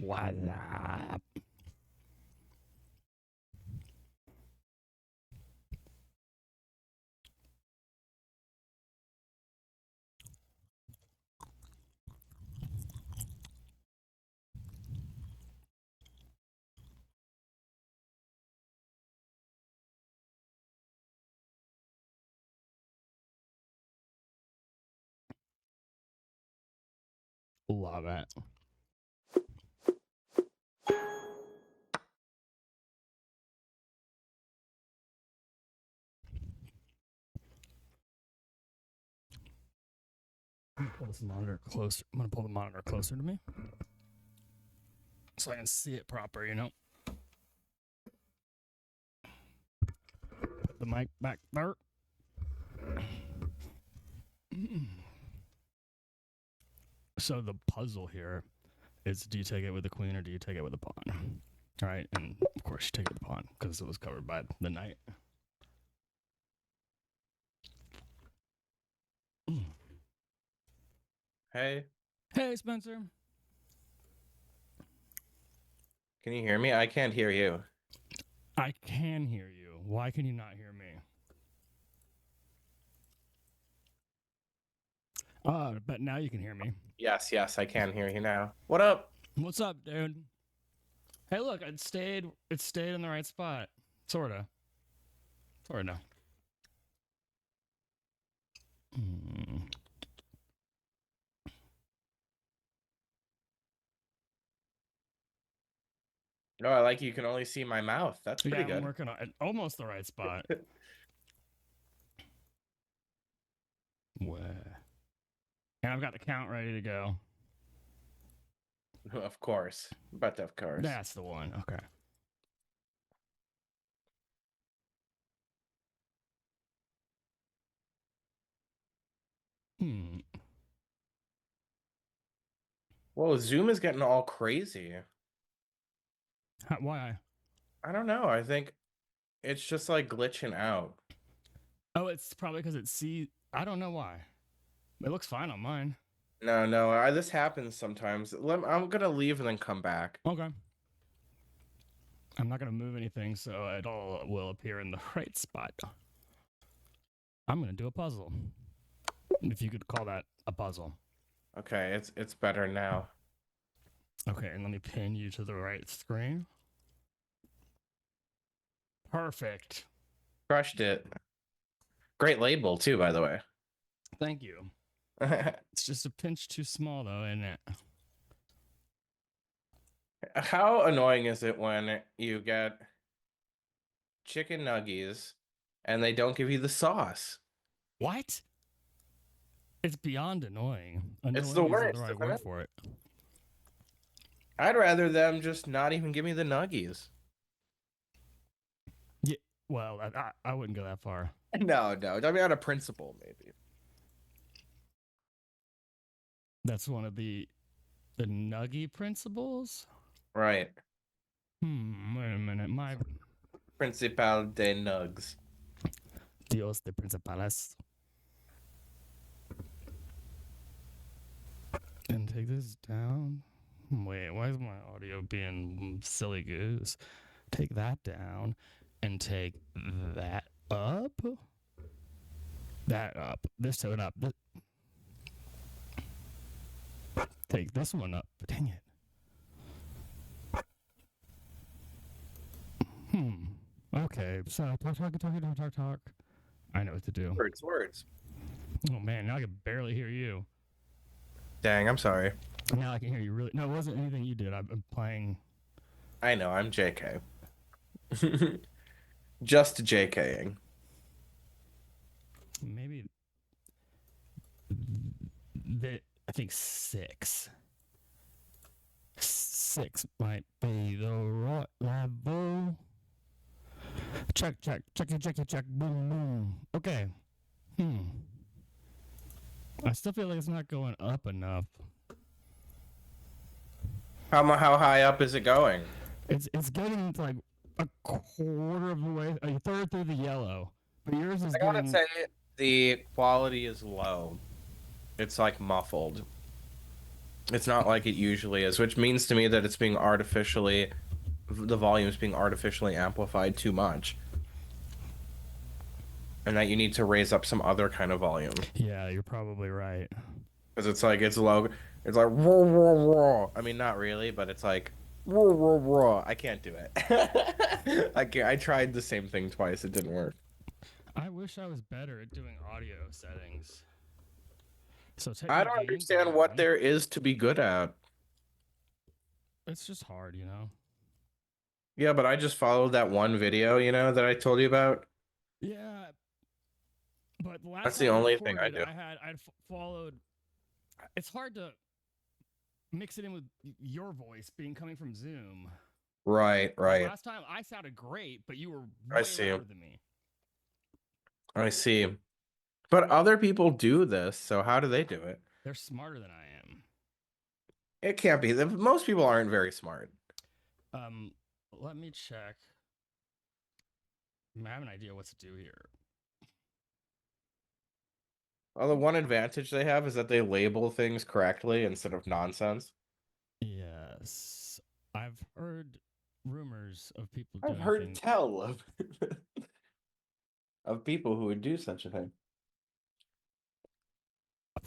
What's up? Love it. Pull this monitor closer. I'm gonna pull the monitor closer to me so I can see it proper. Put the mic back there. So the puzzle here is: do you take it with the queen or do you take it with the pawn? All right, and of course you take it with the pawn because it was covered by the knight. Hey, Hey, Spencer. can you hear me? I can't hear you. I can hear you. Why can you not hear me? But now you can hear me. Yes, I can hear you now. What up? What's up, dude? Hey, look, it stayed in the right spot. Sorta. Oh, I like you can only see my mouth. That's pretty Yeah, I'm good. working on it. Almost the right spot. Where? And I've got the count ready to go. Of course. But of course. That's the one. Okay. Whoa, Zoom is getting all crazy. Why? I don't know. I think it's just like glitching out. Oh, it's probably because it's I don't know why. It looks fine on mine. No, this happens sometimes. I'm gonna leave and then come back. Okay. I'm not gonna move anything, so it all will appear in the right spot. I'm gonna do a puzzle. If you could call that a puzzle. Okay, it's better now. Okay, and let me pin you to the right screen. Perfect. Crushed it. Great label too, by the way. Thank you. It's just a pinch too small, though, isn't it? How annoying is it when you get chicken nuggies and they don't give you the sauce? What? It's beyond annoying. It's the Annoying isn't the worst, right isn't word it? for it. I'd rather them just not even give me the nuggies. Yeah, well, I wouldn't go that far. No. I mean, out of principle, maybe. That's one of the nuggy principles. Right. Wait a minute. My Principal de nugs. Dios de principales. And take this down. Wait, why is my audio being silly goose? Take that down and take that up. That up. This one up. Take this one up. Dang it. Okay, so talk. I know what to do. Words. Oh man, now I can barely hear you. Dang, I'm sorry. Now I can hear you really. No, it wasn't anything you did. I've been playing. I know, I'm JK. Just JKing. Maybe I think 6. 6 might be the right level. Check, boom, boom. Okay. I still feel like it's not going up enough. How high up is it going? It's getting like a quarter of the way, a third through the yellow. But yours is I gotta getting. say, the quality is low. It's like muffled. It's not like it usually is, which means to me that it's being artificially, the volume is being artificially amplified too much, and that you need to raise up some other kind of volume. Yeah, you're probably right. Because it's like it's low, it's like roar, roar, roar. I mean, not really, but it's like roar, roar, roar. I can't do it. I can't. I tried the same thing twice. It didn't work. I wish I was better at doing audio settings. So taking I the don't gain understand what down, there is to be good at. it's just hard, you know? Yeah, but I just followed that one video, that I told you about. Yeah, but the last That's the time I only thing I recorded, do. I'd followed. It's hard to mix it in with your voice being coming from Zoom. Right, Like right. last time, I sounded great, but you were I way see. louder than me. I see. But other people do this, so how do they do it? They're smarter than I am. It can't be. Most people aren't very smart. Um, Let me check. I have an idea what to do here. Well, the one advantage they have is that they label things correctly instead of nonsense. Yes, I've heard rumors of people I've doing heard things. tell of people who would do such a thing.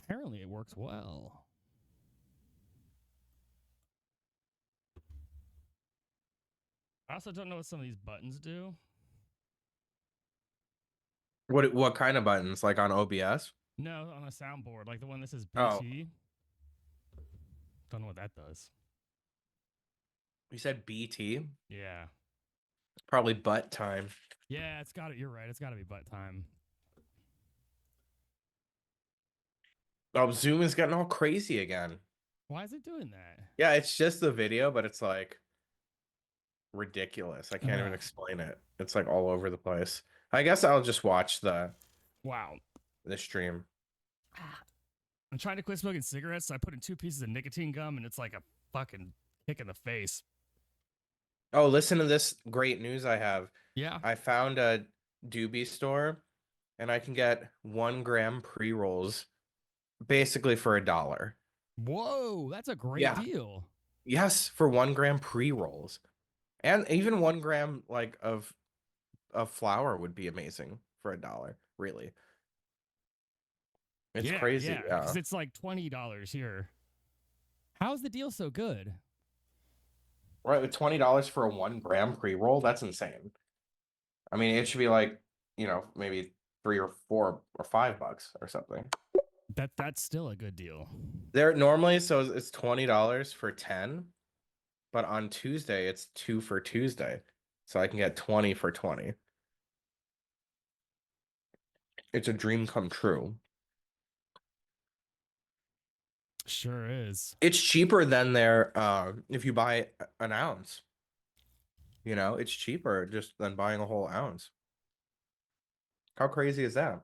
Apparently, it works well. I also don't know what some of these buttons do. What kind of buttons? Like on OBS? No, on a soundboard, like the one that says Oh, BT. Don't know what that does. you said BT? Yeah. Probably butt time. Yeah, it's got it. You're right. It's got to be butt time. Oh, Zoom is getting all crazy again. Why is it doing that? Yeah, it's just the video, but it's like ridiculous. I can't even Ugh. explain it. It's like all over the place. I guess I'll just watch Wow. the stream. I'm trying to quit smoking cigarettes, so I put in 2 pieces of nicotine gum, and it's like a fucking kick in the face. Oh, listen to this great news I have. Yeah. I found a doobie store and I can get 1 gram pre-rolls basically for $1. Whoa, that's a great Yeah. deal. Yes, for 1 gram pre-rolls. And even 1 gram like of flour would be amazing for $1, really. It's Yeah, crazy, yeah, because yeah. it's like $20 here. How is the deal so good? Right, with $20 for a 1 gram pre-roll, that's insane. I mean, it should be like, maybe 3 or 4 or 5 bucks or something. That's still a good deal. There normally, so it's $20 for 10, but on Tuesday it's 2 for Tuesday. So I can get 20 for 20. It's a dream come true. Sure is. It's cheaper than their if you buy an ounce. It's cheaper just than buying a whole ounce. How crazy is that?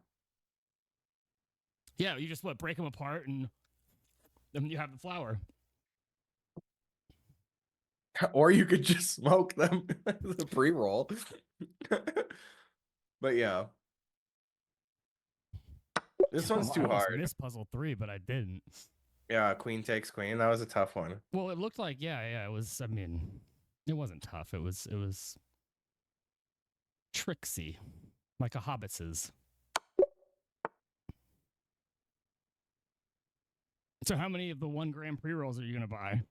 Yeah, you just break them apart and then you have the flour. Or you could just smoke them the pre-roll. But yeah, this one's I too almost hard. missed puzzle 3, but I didn't. Yeah, queen takes queen. That was a tough one. Well, it looked like yeah, it was. I mean, it wasn't tough. It was tricksy, like a hobbit's. So, how many of the 1 gram pre rolls are you gonna buy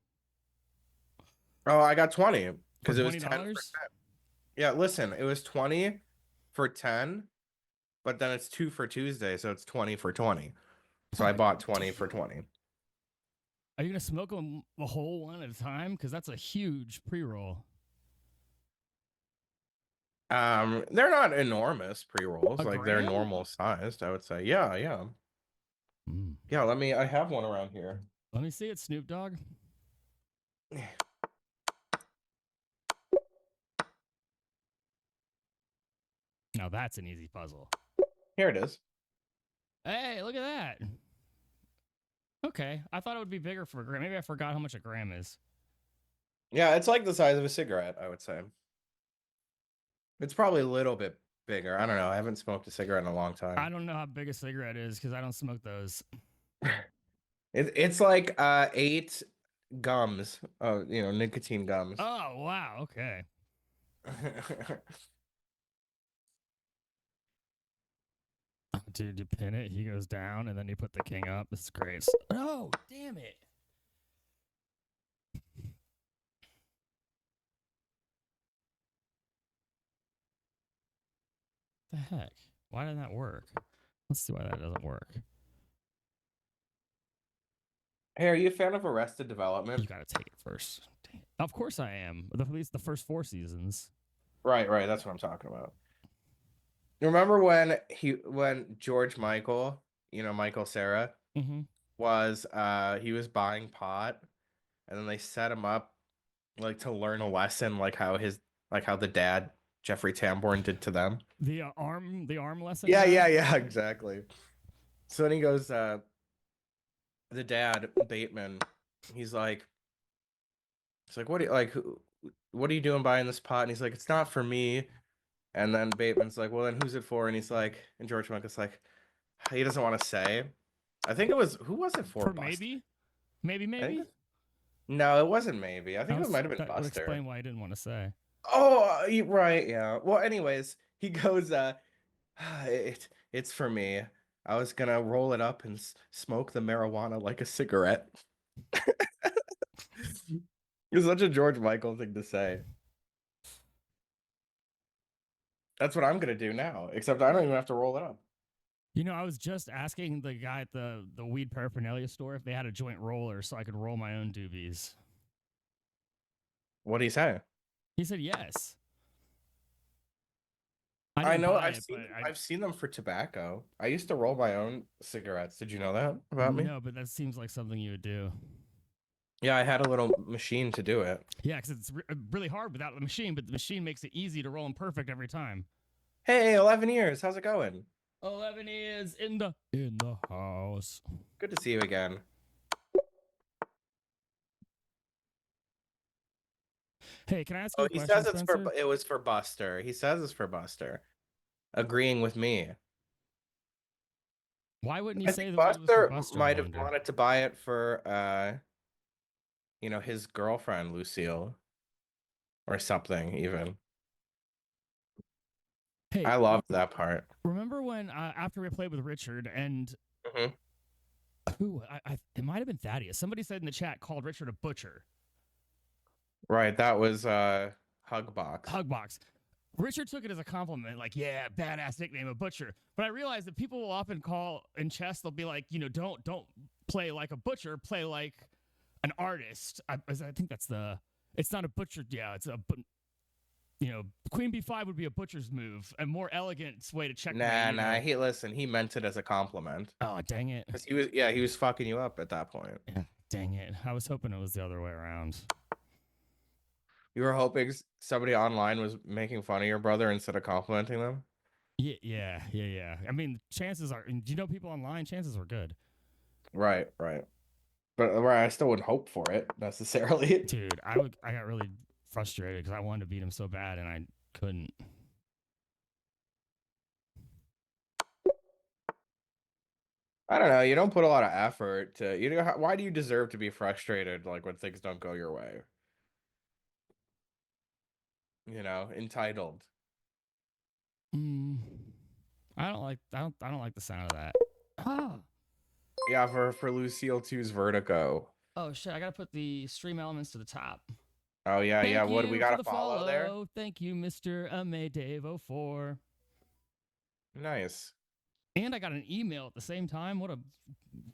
Oh, I got 20 for because it was twenty 10 for dollars? 10. Yeah, listen, it was 20 for 10, but then it's 2 for Tuesday, so it's 20 for 20. So I Oh, bought 20 for 20. are you gonna smoke them the whole one at a time? Because that's a huge pre roll. They're not enormous pre-rolls, A like they're gram? normal sized, I would say. Yeah, yeah. Mm. Yeah, I have one around here. Let me see it, Snoop Dogg. Now that's an easy puzzle. Here it is. Hey, look at that. Okay, I thought it would be bigger for a gram. Maybe I forgot how much a gram is. Yeah, it's like the size of a cigarette, I would say. It's probably a little bit bigger. I don't know. I haven't smoked a cigarette in a long I time. don't know how big a cigarette is because I don't smoke those. It's like eight gums, nicotine gums. Oh, wow. Okay. Dude, you pin it, he goes down, and then you put the king up. This is great. Oh, damn it. The heck? Why didn't that work? Let's see why that doesn't work. Hey, are you a fan of Arrested You Development? gotta take it first. Dang it. Of course I am. At least the first 4 seasons. Right, right. That's what I'm talking about. Remember when George Michael, Michael Sarah, Mm-hmm. was he was buying pot, and then they set him up like to learn a lesson, like how the dad Jeffrey Tambor did to them. The arm lesson Yeah, guy. yeah, yeah, exactly. So then he goes, the dad Bateman, he's like, what do you like? What are you doing buying this pot? And he's like, it's not for me. And then Bateman's like, well, then who's it for? And he's like, and George Michael's like, he doesn't want to say. I think it was who was it for? For Buster. maybe, maybe, I think maybe. no, it wasn't maybe. I think it might have been That would Buster. explain why I didn't want to say. Oh, right, yeah. Well, anyways, he goes, it's for me. I was gonna roll it up and smoke the marijuana like a cigarette. It's such a George Michael thing to say. That's what I'm gonna do now, except I don't even have to roll it up. I was just asking the guy at the weed paraphernalia store if they had a joint roller so I could roll my own doobies. What do you say? He said yes. I I didn't know buy it, but I I've seen them for tobacco. I used to roll my own cigarettes. Did you know that about me? no, but that seems like something you would do. Yeah, I had a little machine to do it. Yeah, because it's really hard without the machine, but the machine makes it easy to roll them perfect every time. Hey, 11 years. How's it going? 11 is in the house. Good to see you again. Hey, can I ask you Oh, a he question, says Spencer? it was for Buster. He says it's for Buster. Agreeing with me. Why wouldn't he I say think the weed was for Buster Buster? I might have wonder. wanted to buy it for his girlfriend Lucille or something even. Hey, I loved that part. remember when after we played with Richard and Hmm. who it might have been Thaddeus. Somebody said in the chat called Richard a butcher. Right, that was Hugbox. Hugbox. Richard took it as a compliment, like, yeah, badass nickname, a butcher. But I realized that people will often call in chess, they'll be like, don't play like a butcher, play like an artist. I think that's it's not a butcher. Yeah, it's Queen B5 would be a butcher's move, a more elegant way to checkmate Nah, you nah. to, He meant it as a compliment. oh, dang it. 'Cause he was fucking you up at that point. Yeah, dang it. I was hoping it was the other way around. You were hoping somebody online was making fun of your brother instead of complimenting them? Yeah, yeah, yeah, yeah. I mean, chances are, do you know people online? Chances were good. Right, right. But right, I still wouldn't hope for it necessarily. Dude, I got really frustrated because I wanted to beat him so bad and I couldn't. I don't know. You don't put a lot of effort to, why do you deserve to be frustrated like when things don't go your way? Entitled. Mm, I don't like the sound of that. Ah. Yeah, for Lucille 2's Vertigo. Oh shit, I gotta put the stream elements to the top. Oh yeah, yeah. Thank What we you got for to the follow there? follow. Thank you, Mr. Amadave04. Nice. And I got an email at the same time. What a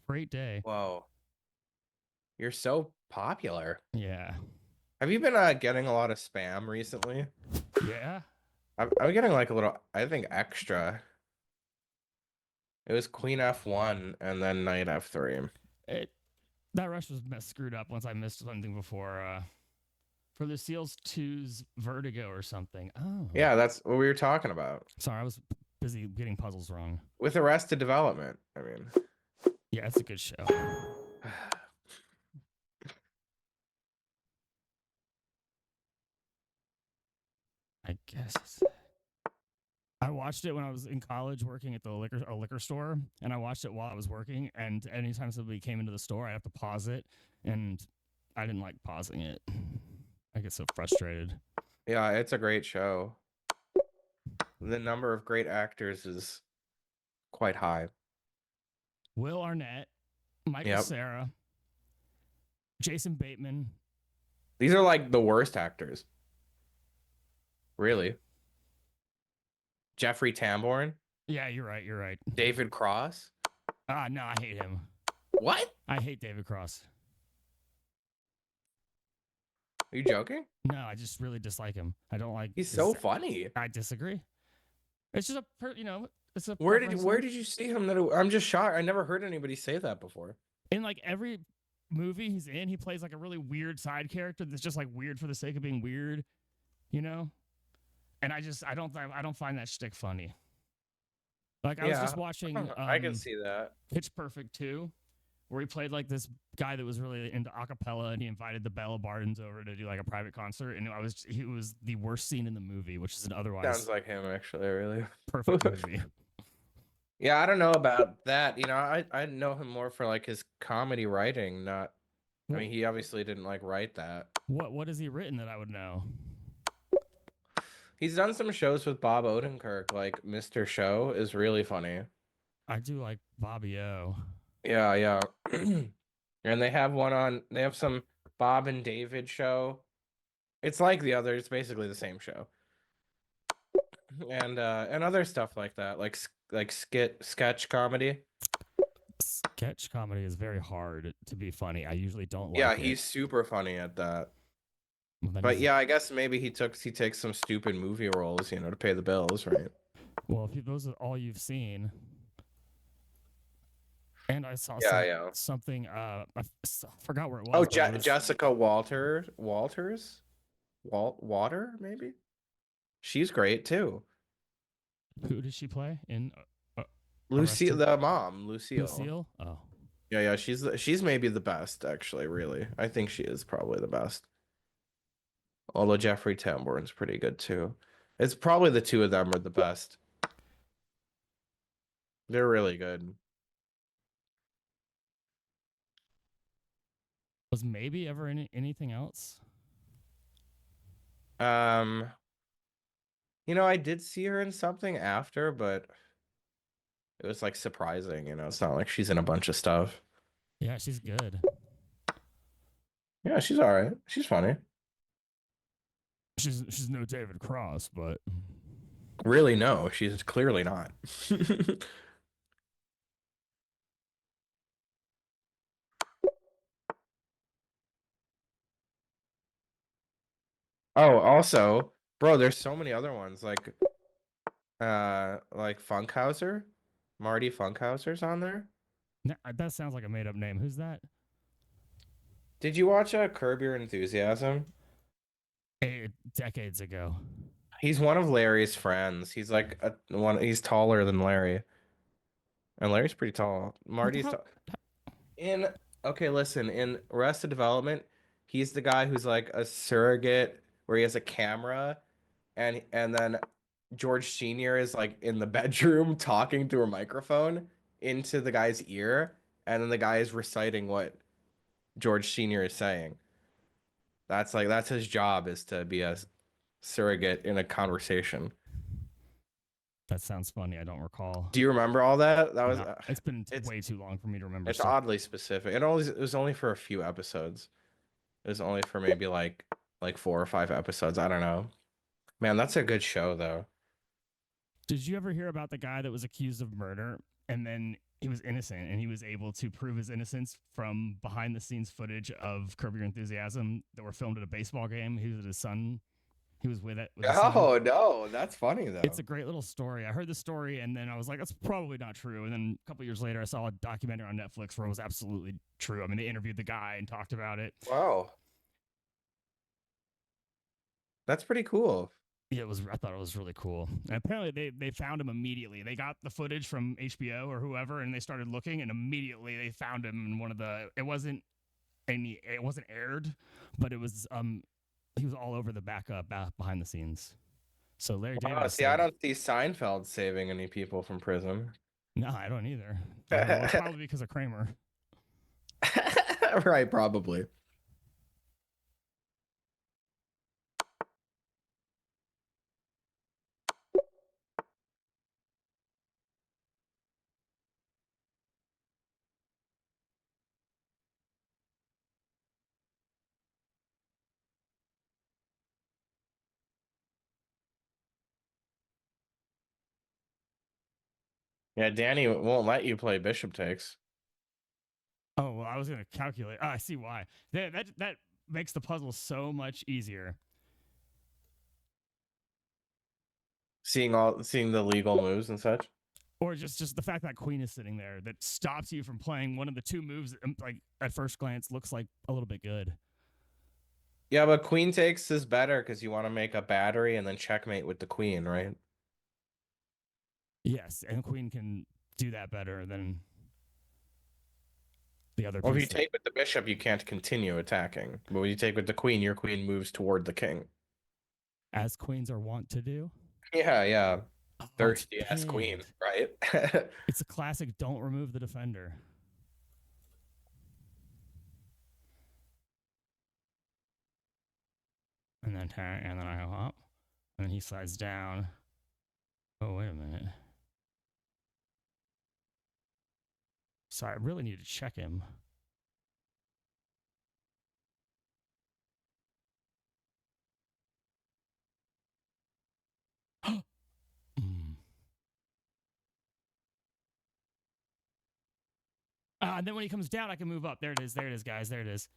great day. Whoa. You're so popular. Yeah. Have you been getting a lot of spam recently? Yeah. I'm getting like a little, I think, extra. It was Queen F1 and then Knight F3. It that rush was screwed up once I missed something before for the Seals 2's Vertigo or something. Oh. Yeah, that's what we were talking about. Sorry, I was busy getting puzzles wrong. With Arrested Development, I mean. Yeah, it's a good show. I guess. I watched it when I was in college working at a liquor store, and I watched it while I was working. And anytime somebody came into the store, I have to pause it, and I didn't like pausing it. I get so frustrated. Yeah, it's a great show. The number of great actors is quite high. Will Arnett, Michael Yep. Cera, Jason Bateman. These are like the worst actors. Really. Jeffrey Tambor, Yeah, you're right. You're right. David Cross. No, I hate him. What? I hate David Cross. Are you joking? No, I just really dislike him. I don't like. He's so funny. I disagree. It's just it's a Where preference did you see him? I'm just shocked. I never heard anybody say that before. in like every movie he's in, he plays like a really weird side character that's just like weird for the sake of being weird, you know. And I don't find that shtick funny. Like I was Yeah, just watching I can see that. Pitch Perfect 2, where he played like this guy that was really into acapella, and he invited the Bella Bardens over to do like a private concert, and he was the worst scene in the movie, which is an otherwise Sounds like him, actually, really. perfect movie. Yeah, I don't know about that. I know him more for like his comedy writing, not. I mean, he obviously didn't like write that. What has he written that I would know? He's done some shows with Bob Odenkirk, like Mr. Show is really funny. I do like Bobby O. Yeah, yeah. And they have some Bob and David show. It's like the other, it's basically the same show. And other stuff like that, like sketch comedy. Sketch comedy is very hard to be funny. I usually don't like Yeah, it. he's super funny at that. Then But yeah, I guess maybe he takes some stupid movie roles, to pay the bills, right? well, if those are all you've seen, and I saw Yeah, yeah. something. Forgot where it Oh, was. But it was Jessica Walters, Water, maybe. She's great too. who did she play in Lucille, Arrested? the mom, Lucille. Lucille. Oh, Yeah, yeah. She's maybe the best, actually. Really, I think she is probably the best. Although Jeffrey Tambor's pretty good too. It's probably the two of them are the best. They're really good. was maybe ever anything else? Um, I did see her in something after, but it was like surprising, It's not like she's in a bunch of stuff. Yeah, she's good. Yeah, she's all right. She's funny. She's no David Cross, but Really, no, she's clearly not. Oh, also, bro, there's so many other ones like Funkhauser, Marty Funkhauser's on there. that sounds like a made up name. Who's that? Did you watch Curb Your Enthusiasm? Decades ago. He's one of Larry's friends. He's like one. He's taller than Larry, and Larry's pretty tall. Marty's How, tall. In Okay, listen. In Arrested Development, he's the guy who's like a surrogate where he has a camera, and then George Senior is like in the bedroom talking through a microphone into the guy's ear, and then the guy is reciting what George Senior is saying. That's his job, is to be a surrogate in a conversation. that sounds funny. I don't recall. Do you remember all that? That was No, it's been it's way too long for me to remember it's stuff. oddly specific. It was only for a few episodes. It was only for maybe like 4 or 5 episodes. I don't know. Man, that's a good show though. Did you ever hear about the guy that was accused of murder and then he was innocent and he was able to prove his innocence from behind the scenes footage of Curb Your Enthusiasm that were filmed at a baseball game? He was with his son. He was with it with his son. Oh no, that's funny though. It's a great little story. I heard the story and then I was like, that's probably not true. And then a couple years later, I saw a documentary on Netflix where it was absolutely true. I mean, they interviewed the guy and talked about it. Wow. That's pretty cool. Yeah, I thought it was really cool. And apparently they found him immediately. They got the footage from HBO or whoever and they started looking and immediately they found him in one of the it wasn't aired, but it was he was all over the backup behind the scenes. So Larry David Wow, is see, I saved. don't see Seinfeld saving any people from prison. No, I don't either. Well, it's probably because of Kramer. Right, probably. Yeah, Danny won't let you play bishop takes. Oh well, I was gonna calculate. Oh, I see why. That makes the puzzle so much easier. Seeing the legal moves and such. Or just the fact that queen is sitting there that stops you from playing one of the two moves that, like at first glance looks like a little bit good. Yeah, but queen takes is better because you want to make a battery and then checkmate with the queen, right? Yes, and queen can do that better than the other Well, if you piece. take with the bishop, you can't continue attacking. But when you take with the queen, your queen moves toward the king. As queens are wont to do. Yeah, yeah. Oh, it's Thirsty ass queen, pinned. right? It's a classic. Don't remove the defender. And then I go up, and then he slides down. Oh wait a minute. So I really need to check him. Mm. And then when he comes down, I can move up. There it is. There it is, guys. There it is.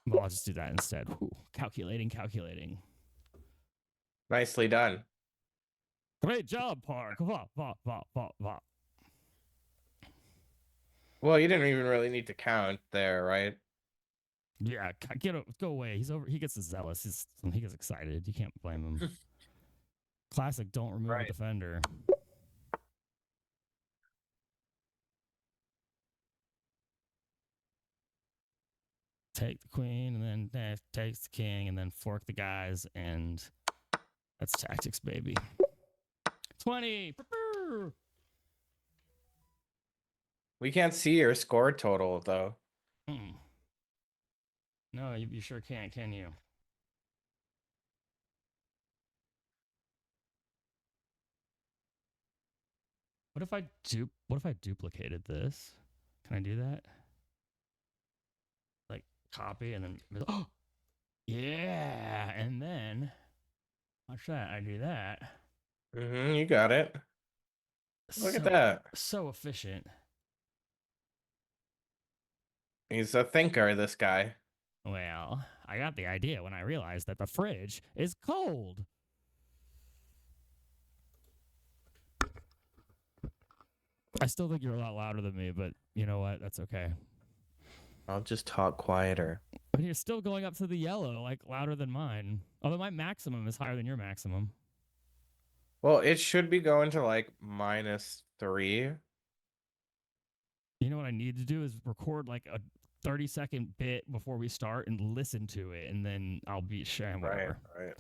Well, I'll just do that instead. Whew. Calculating. Nicely done. Great job, Park. Va. Well, you didn't even really need to count there, right? Yeah, go away. He's over. He gets zealous. He gets excited. You can't blame him. Classic. Don't remove a Right. defender. Take the queen, and then takes the king, and then fork the guys, and that's tactics, baby. 20. We can't see your score total though. No, you sure can't, can you? What if I duplicated this? Can I do that? Like copy and then oh yeah, and then watch that. I do that. You got it. Look at So that. so efficient. He's a thinker, this guy. Well, I got the idea when I realized that the fridge is cold. I still think you're a lot louder than me, but you know what? That's okay. I'll just talk quieter. But you're still going up to the yellow, like louder than mine. Although my maximum is higher than your maximum. Well, it should be going to like -3. You know what I need to do is record like a 30-second bit before we start and listen to it, and then I'll be sharing whatever. Right.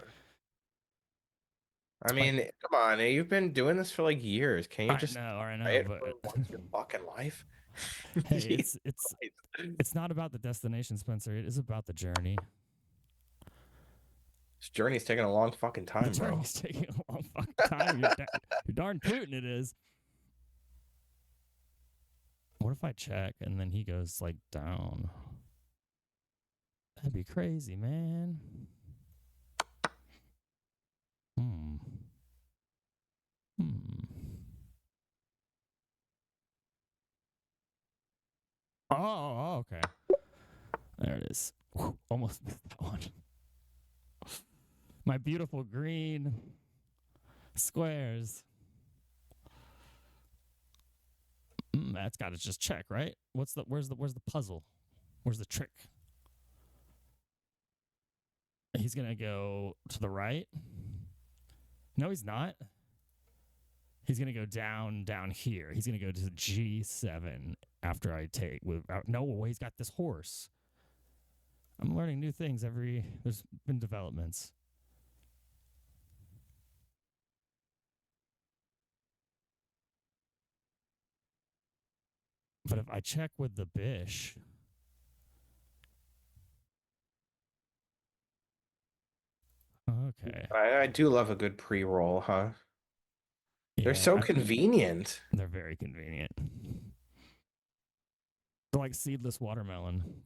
I Like, mean, come on, you've been doing this for like years. Can you I just know, try it but for once in your fucking life? hey, Jesus it's Christ. it's not about the destination, Spencer. It is about the journey. This journey's taking a long fucking The time, bro. journey's taking a long fucking time. You're darn tootin' it is. What if I check and then he goes like down? That'd be crazy, man. Hmm. Oh, okay. There it is. Whew, almost missed that one. My beautiful green squares. That's got to just check, right? Where's the puzzle? Where's the trick? He's gonna go to the right. No, he's not. He's gonna go down here. He's gonna go to G7 after I take without. No, he's got this horse. I'm learning new things every. There's been developments. But if I check with the bish, okay, I do love a good pre-roll, huh? They're yeah, so convenient. they're very convenient. They're like seedless watermelon.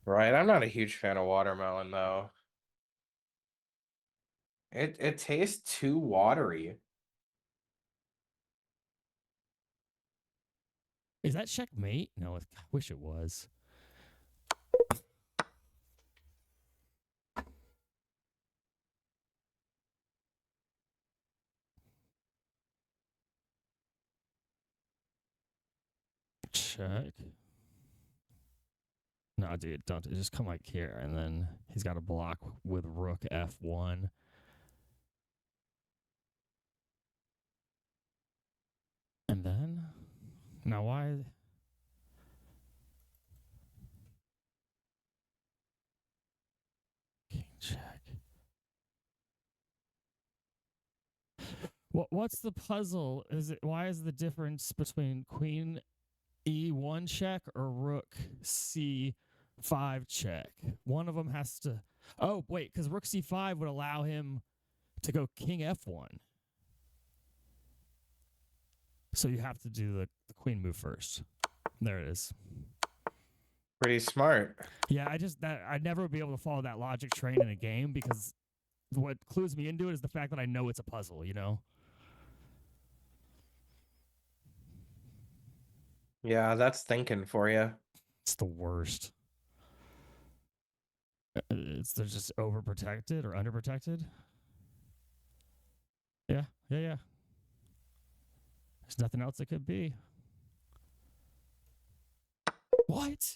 Right. I'm not a huge fan of watermelon though. It tastes too watery. Is that checkmate? No, I wish it was. Check. No, dude, don't just come like here, and then he's got a block with rook f1, and then now why? King check. What's the puzzle? Is it why is the difference between queen e1 check or rook c5 check? One of them has to. Oh wait, because rook c5 would allow him to go king f1. So you have to do the queen move first. There it is. Pretty smart. Yeah, I'd never be able to follow that logic train in a game because what clues me into it is the fact that I know it's a puzzle, you know? Yeah, that's thinking for you. It's the worst. They're just overprotected or underprotected. Yeah. There's nothing else it could be. What?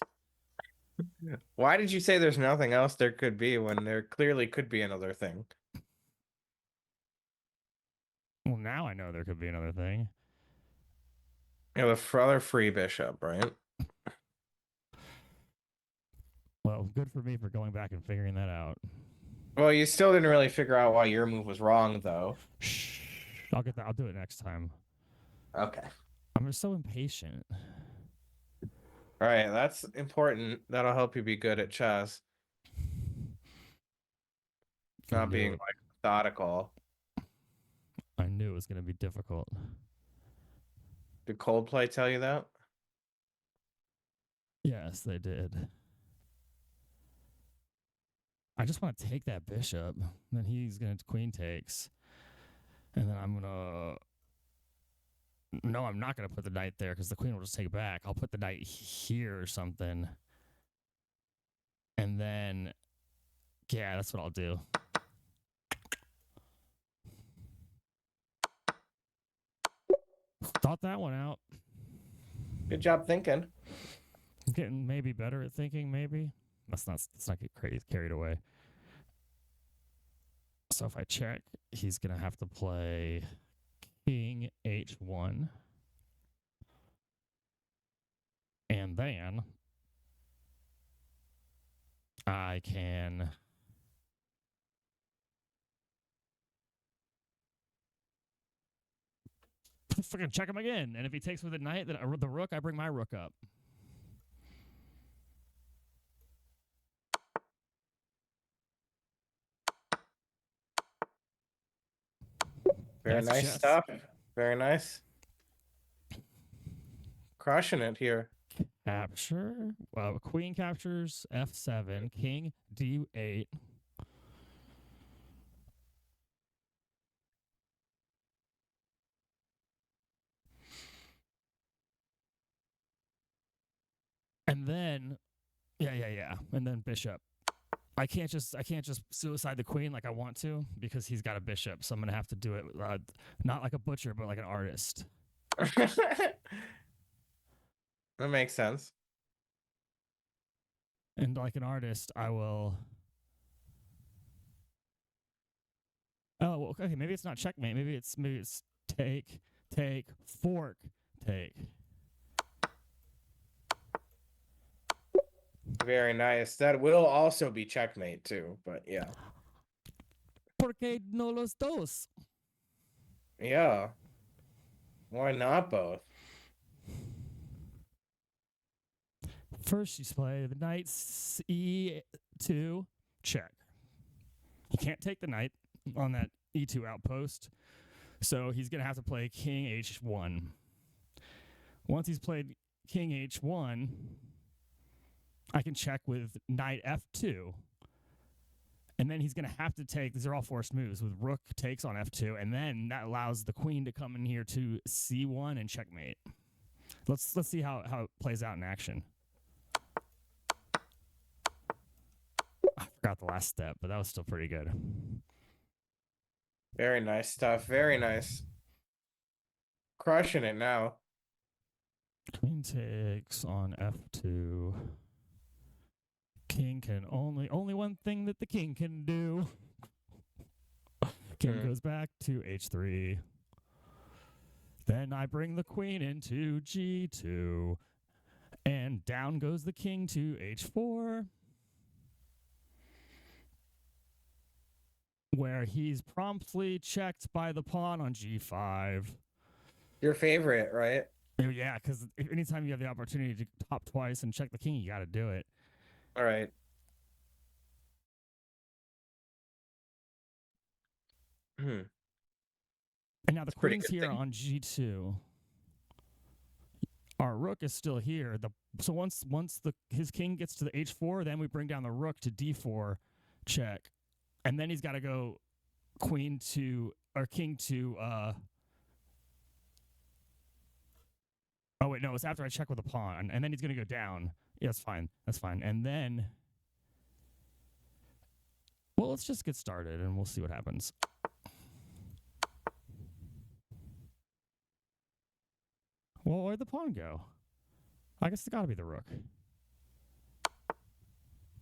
Why did you say there's nothing else there could be when there clearly could be another thing? Well, now I know there could be another thing. You have a other free bishop, right? Well, good for me for going back and figuring that out. Well, you still didn't really figure out why your move was wrong, though. Shh. I'll get that. I'll do it next time. Okay. I'm just so impatient. All right, that's important. That'll help you be good at chess, not being like methodical. I knew it was going to be difficult. Did Coldplay tell you that? Yes, they did. I just want to take that bishop. Then he's going to queen takes. And then I'm going to. No, I'm not going to put the knight there because the queen will just take it back. I'll put the knight here or something. And then. Yeah, that's what I'll do. Thought that one out. Good job thinking. I'm getting maybe better at thinking, maybe. Let's not get crazy, carried away. So if I check, he's going to have to play king h1. And then I can freaking check him again. And if he takes with the knight, then the rook, I bring my rook up. Very That's nice chess. stuff. Very nice. Crushing it here. Capture. Well, queen captures f7, king d8. And then, yeah. And then bishop. I can't just suicide the queen like I want to because he's got a bishop. So I'm gonna have to do it not like a butcher, but like an artist. That makes sense. And like an artist, I will. Oh, well, okay. Maybe it's not checkmate. Maybe it's take, fork, take. Very nice. That will also be checkmate too, but yeah. Porque no los dos? Yeah. Why not both? First, you play the knight e2, check. He can't take the knight on that e2 outpost, so he's going to have to play king h1. Once he's played king h1, I can check with knight f2. And then he's going to have to take, these are all forced moves, with rook takes on f2, and then that allows the queen to come in here to c1 and checkmate. Let's see how it plays out in action. I forgot the last step, but that was still pretty good. Very nice stuff. Very nice. Crushing it now. Queen takes on f2. King can only one thing that the king can do. King goes back to h3. Then I bring the queen into g2. And down goes the king to h4. Where he's promptly checked by the pawn on g5. Your favorite, right? Yeah, because anytime you have the opportunity to top twice and check the king, you got to do it. All right. And now the queen's here on g2. Our rook is still here. So once his king gets to the h4, then we bring down the rook to d4, check, and then he's got to go king to. Oh wait, no, it's after I check with the pawn, and then he's gonna go down. Yeah, that's fine. That's fine. And then, well, let's just get started, and we'll see what happens. Well, where'd the pawn go? I guess it's got to be the rook.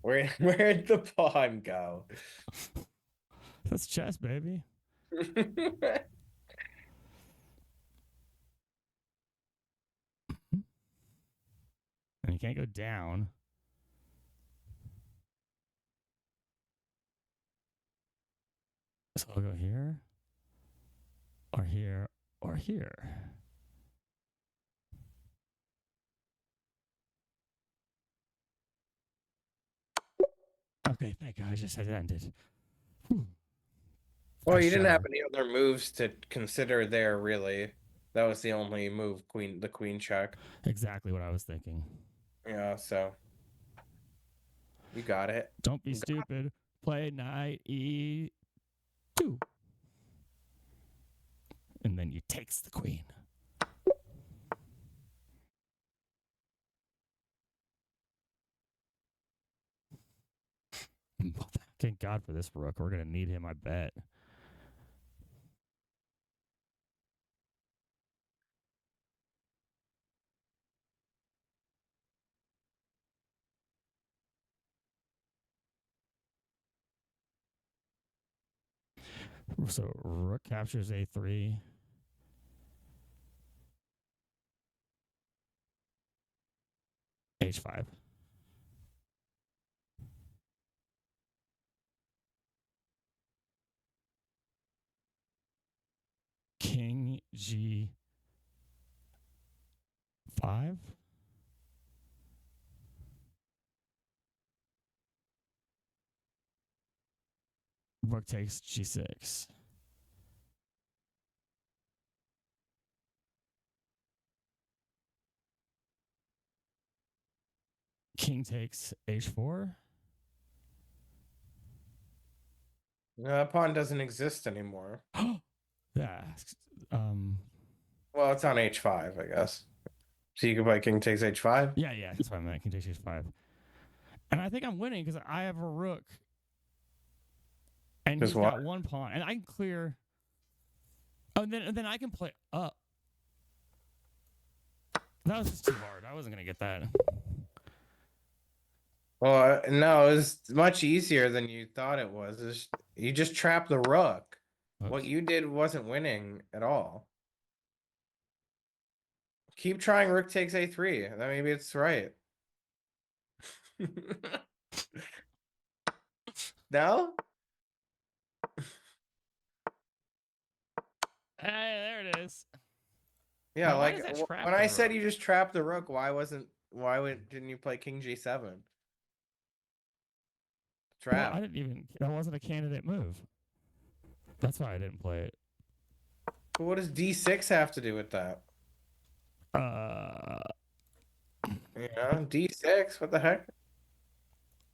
Where'd the pawn go? That's chess, baby. And you can't go down. So I'll go here, or here, or here. Okay, thank God. I just had it ended. Well, you didn't have any other moves to consider there, really. That was the only move, the queen check. Exactly what I was thinking. Yeah, so you got it. Don't be stupid. Play knight e2. And then you takes the queen. Thank God for this rook. We're going to need him, I bet. So rook captures a3. h5. King g5. Rook takes g6. King takes h4. That pawn doesn't exist anymore. Yeah. Well, it's on h5, I guess. So you can play king takes h5? Yeah, that's what I meant. King takes h5. And I think I'm winning because I have a rook. And he's got one pawn. And I can clear. Oh, and then I can play up. That was just too hard. I wasn't going to get that. Well, no, it was much easier than you thought it was. You just trapped the rook. Oops. What you did wasn't winning at all. Keep trying rook takes a3. Then maybe it's right. No? Hey, there it is. Yeah, like when I said you just trapped the rook, why wasn't didn't you play King G7? Well, Trap. I didn't even. That wasn't a candidate move. That's why I didn't play it. But what does D6 have to do with that? Uh, D6. What the heck?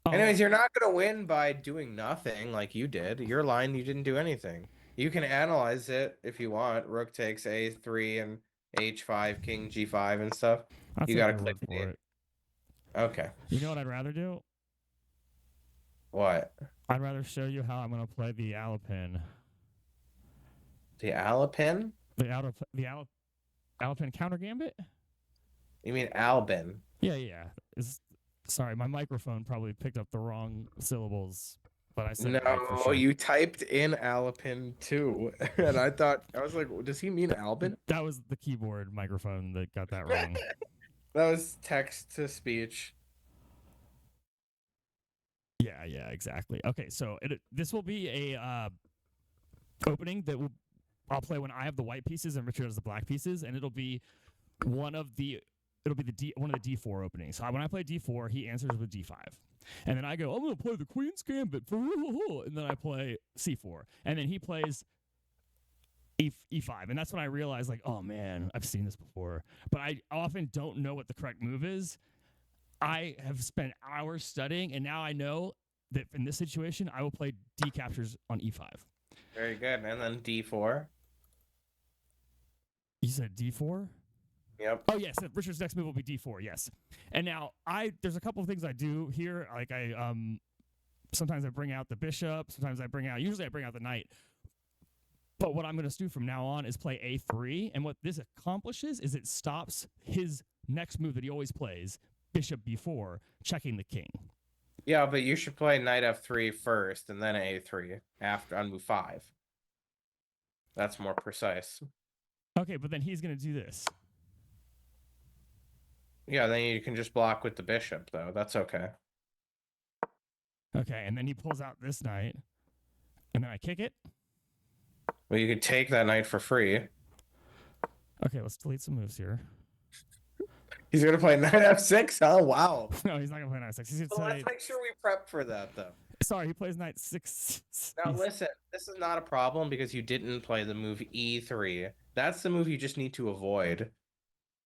oh, Anyways, you're not gonna win by doing nothing like you did. Your line, you didn't do anything. You can analyze it if you want. Rook takes A3 and H5, King G5 and stuff. I'll You take gotta your click word the. for it. Okay. You know what I'd rather do? What? I'd rather show you how I'm going to play the Alapin. The Alapin? The Alapin counter gambit? You mean Albin? Yeah. Sorry, my microphone probably picked up the wrong syllables, but I said it right for No, sure. you typed in Alapin too. And I was like, does he mean Albin? That was the keyboard microphone that got that wrong. That was text to speech. Yeah, exactly. Okay, so this will be a opening that I'll play when I have the white pieces and Richard has the black pieces, and it'll be one of the D4 openings. So when I play D4, he answers with D5. And then I go, I'm going to play the Queen's Gambit. And then I play C4. And then he plays E5. And that's when I realize, like, oh, man, I've seen this before. But I often don't know what the correct move is. I have spent hours studying, and now I know that in this situation, I will play D captures on E5. Very good. And then D4. You said D4? Yep. Oh yes, Richard's next move will be D4. Yes, and now there's a couple of things I do here. Like sometimes I bring out the bishop. Usually I bring out the knight. But what I'm going to do from now on is play A3, and what this accomplishes is it stops his next move that he always plays, bishop B4, checking the king. Yeah, but you should play knight F3 first, and then A3 after on move 5. That's more precise. Okay, but then he's going to do this. Yeah, then you can just block with the bishop, though. That's okay. Okay, and then he pulls out this knight, and then I kick it. Well, you could take that knight for free. Okay, let's delete some moves here. He's gonna play knight F6? Oh, wow. No, he's not gonna play knight 6. He's gonna Well, say, let's make sure we prep for that, though. Sorry, he plays knight 6. Now, listen, this is not a problem because you didn't play the move E3. That's the move you just need to avoid,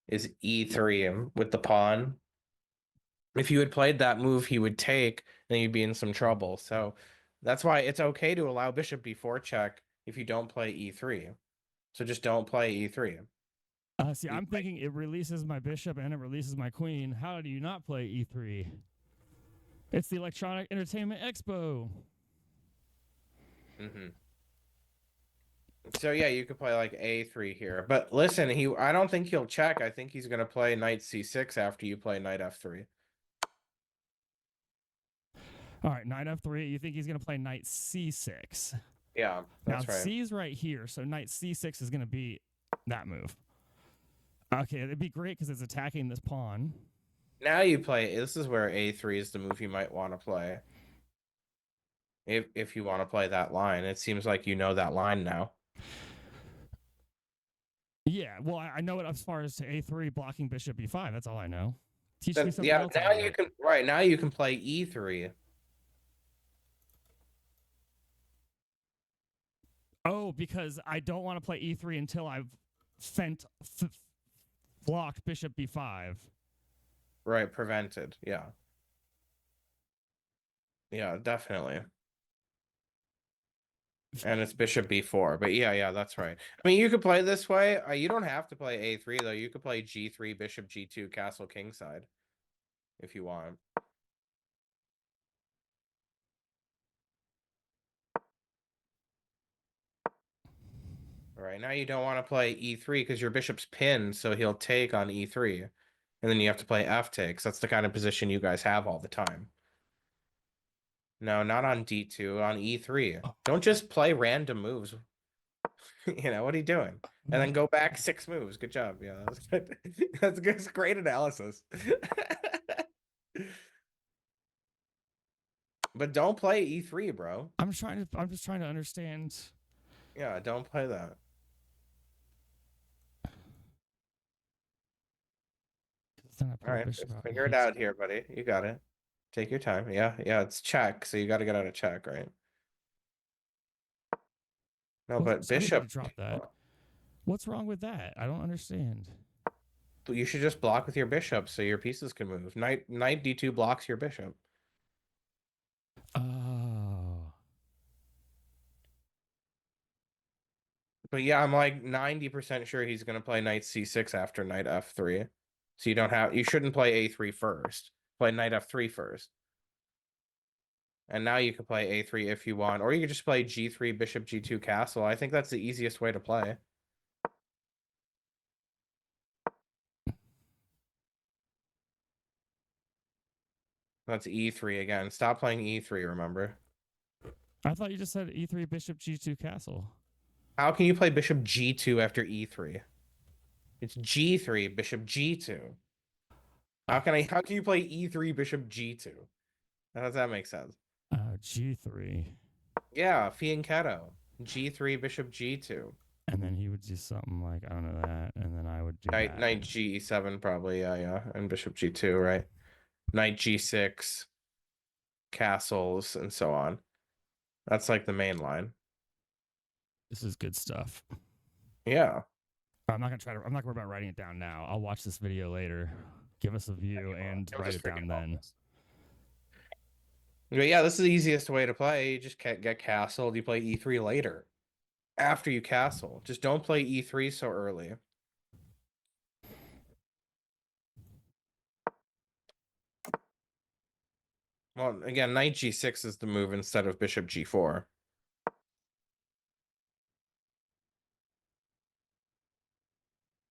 is E3 with the pawn. If you had played that move, he would take, then you'd be in some trouble. So that's why it's okay to allow bishop B4 check if you don't play E3. So just don't play E3. See, I'm thinking it releases my bishop and it releases my queen. How do you not play E3? It's the Electronic Entertainment Expo. Mm-hmm. So yeah, you could play like A3 here. But listen, I don't think he'll check. I think he's gonna play knight C6 after you play knight F3. All right, knight F3. You think he's going to play knight C6? Yeah, that's now, right. C's right here, so knight C6 is going to be that move. Okay, it'd be great because it's attacking this pawn. Now you play. This is where A3 is the move you might want to play. If you want to play that line. It seems like you know that line now. Yeah, well, I know it as far as to A3 blocking bishop B5. That's all I know. Teach me something yeah, else. now you can now you can play E3. Oh, because I don't want to play E3 until I've blocked bishop B5. Right, prevented. Yeah. Yeah, definitely. And it's bishop B4. But yeah, that's right. I mean, you could play this way. You don't have to play A3, though. You could play G3, bishop G2, castle kingside if you want. All right, now you don't want to play E3 because your bishop's pinned, so he'll take on E3. And then you have to play F takes. That's the kind of position you guys have all the time. No, not on D2, on E3. Don't just play random moves. You know, what are you doing? And then go back 6 moves. Good job. Yeah, that's good. That's great analysis. But don't play E3, bro. I'm just trying to understand. Yeah, don't play that. Then I All put a right, bishop just out. He figure it hates out here, buddy. You got it. Take your time. Yeah, yeah, it's check, so you got to get out of check, right? No, Of but course, everybody bishop, dropped that. What's wrong with that? I don't understand. you should just block with your bishop so your pieces can move. Knight d2 blocks your bishop. Oh. But yeah, I'm like 90% sure he's going to play knight c6 after knight f3. So you shouldn't play a3 first. Play knight f3 first. And now you can play a3 if you want, or you could just play g3, bishop g2 castle. I think that's the easiest way to play. That's e3 again. Stop playing e3, remember? I thought you just said e3 bishop g2 castle. How can you play bishop g2 after e3? It's g3, bishop g2. How can you play e3, bishop g2? How does that make sense? G3. Yeah, fianchetto. G3, bishop g2. And then he would do something like, I don't know that. And then I would do that. Knight g7 probably, yeah. And bishop g2, right? Knight g6, castles, and so on. That's like the main line. This is good stuff. Yeah. I'm not worried about writing it down now. I'll watch this video later. Give us a view and You'll write just it forget down all then. this. But yeah, this is the easiest way to play. You just can't get castled. You play e3 later. After you castle. Just don't play e3 so early. Well, again, knight g6 is the move instead of bishop g4.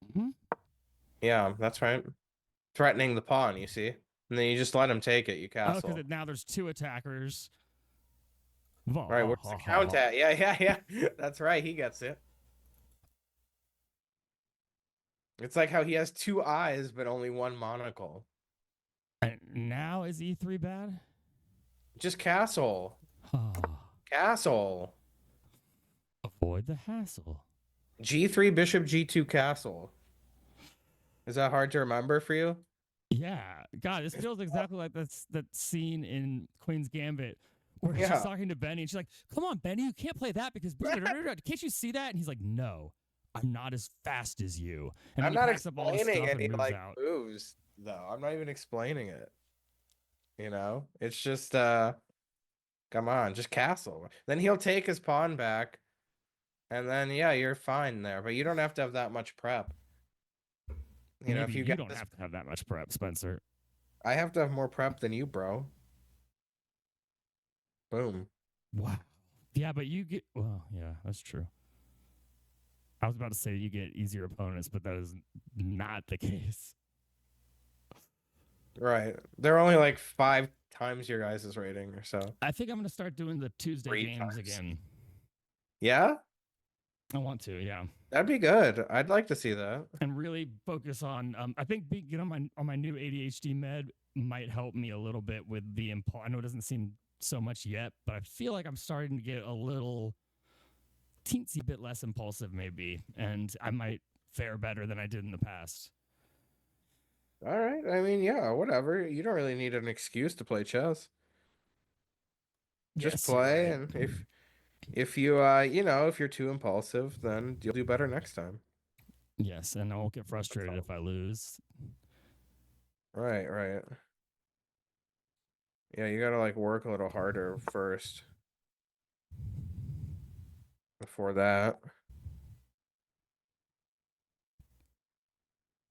Mm-hmm. Yeah, that's right. Threatening the pawn, you see? And then you just let him take it. You Oh, castle. because now there's two attackers. Right, where's the count at? Yeah, yeah, yeah. That's right. He gets it. It's like how he has two eyes, but only one monocle. And now is e3 bad? Just castle. Castle. Avoid the hassle. G3, bishop g2, castle. Is that hard to remember for you? Yeah, God, this feels exactly like that scene in Queen's Gambit where she's Yeah. talking to Benny and she's like, "Come on, Benny, you can't play that because can't you see that?" And he's like, "No, I'm not as fast as you." And I'm then he not packs up all his explaining stuff and any moves like out. moves though. I'm not even explaining it. You know? It's just come on, just castle. Then he'll take his pawn back. And then yeah, you're fine there. But you don't have to have that much prep. You know, Maybe if you you get don't this, have to have that much prep, Spencer. I have to have more prep than you, bro. Boom. Wow. Yeah, but you get yeah, that's true. I was about to say you get easier opponents, but that is not the case. Right. They're only like 5 times your guys' rating or so. I think I'm gonna start doing the Tuesday 3 times. games again. Yeah? I want to, yeah. That'd be good. I'd like to see that. And really focus on I think being on my new ADHD med might help me a little bit with the impulse. I know it doesn't seem so much yet, but I feel like I'm starting to get a little teensy bit less impulsive maybe, and I might fare better than I did in the past. All right. I mean, yeah, whatever. You don't really need an excuse to play chess. Just Yes, you're play, right. and if you you know, if you're too impulsive, then you'll do better next time. Yes, and I won't get frustrated if I lose. Right, right. Yeah, you gotta like work a little harder first before that.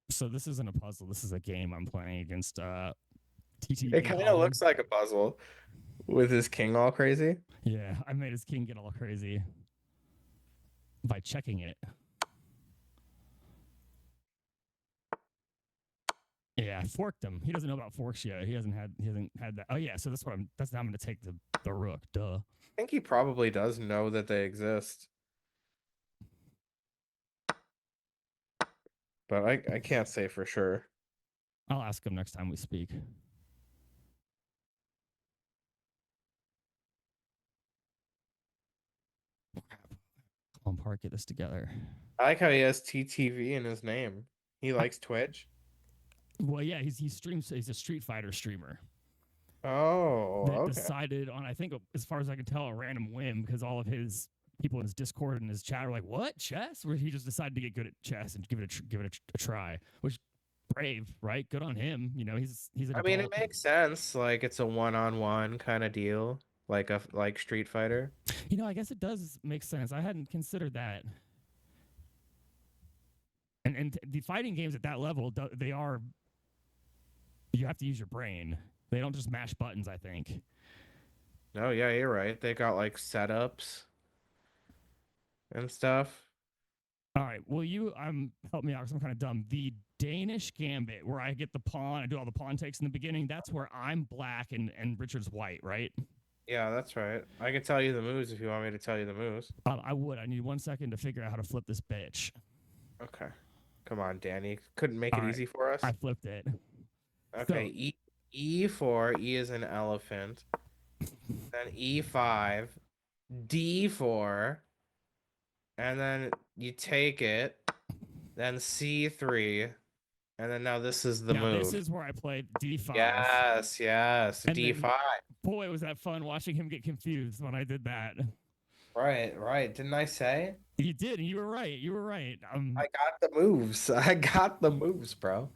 So this isn't a puzzle. This is a game I'm playing against TTV It kind of Holland. looks like a puzzle with his king all crazy. Yeah, I made his king get all crazy by checking it. Yeah, I forked him. He doesn't know about forks yet. He hasn't had that. Oh yeah, so that's how I'm gonna take the rook. Duh. I think he probably does know that they exist. But I can't say for sure. I'll ask him next time we speak. Come on, Park, get this together. I like how he has TTV in his name. He likes Twitch. Well, yeah, he streams. He's a Street Fighter streamer Oh, that okay. decided on, I think, as far as I can tell, a random whim because all of his people in his Discord and his chat are like, "What chess?" Where he just decided to get good at chess and give it a try, which brave, right? Good on him. You know, he's an I mean, it adult. makes sense. Like it's a one-on-one kind of deal, like Street Fighter. You know, I guess it does make sense. I hadn't considered that. And the fighting games at that level, they are, you have to use your brain. They don't just mash buttons, I think. Oh yeah, you're right. They got like setups and stuff. All right. Will you help me out because I'm kind of dumb. The Danish Gambit, where I get the pawn, I do all the pawn takes in the beginning. That's where I'm black and Richard's white, right? Yeah, that's right. I can tell you the moves if you want me to tell you the moves. I would. I need 1 second to figure out how to flip this bitch. Okay. Come on, Danny. Couldn't make All it right. easy for us. I flipped it. Okay, So E4, E is an elephant. Then E5, D4, and then you take it. Then C3, and then now this is the now this move. is where I played D5. Yes, And then, D5. boy, was that fun watching him get confused when I did that. Right, right. Didn't I say? You did. You were right. You were right. I got the moves. I got the moves, bro.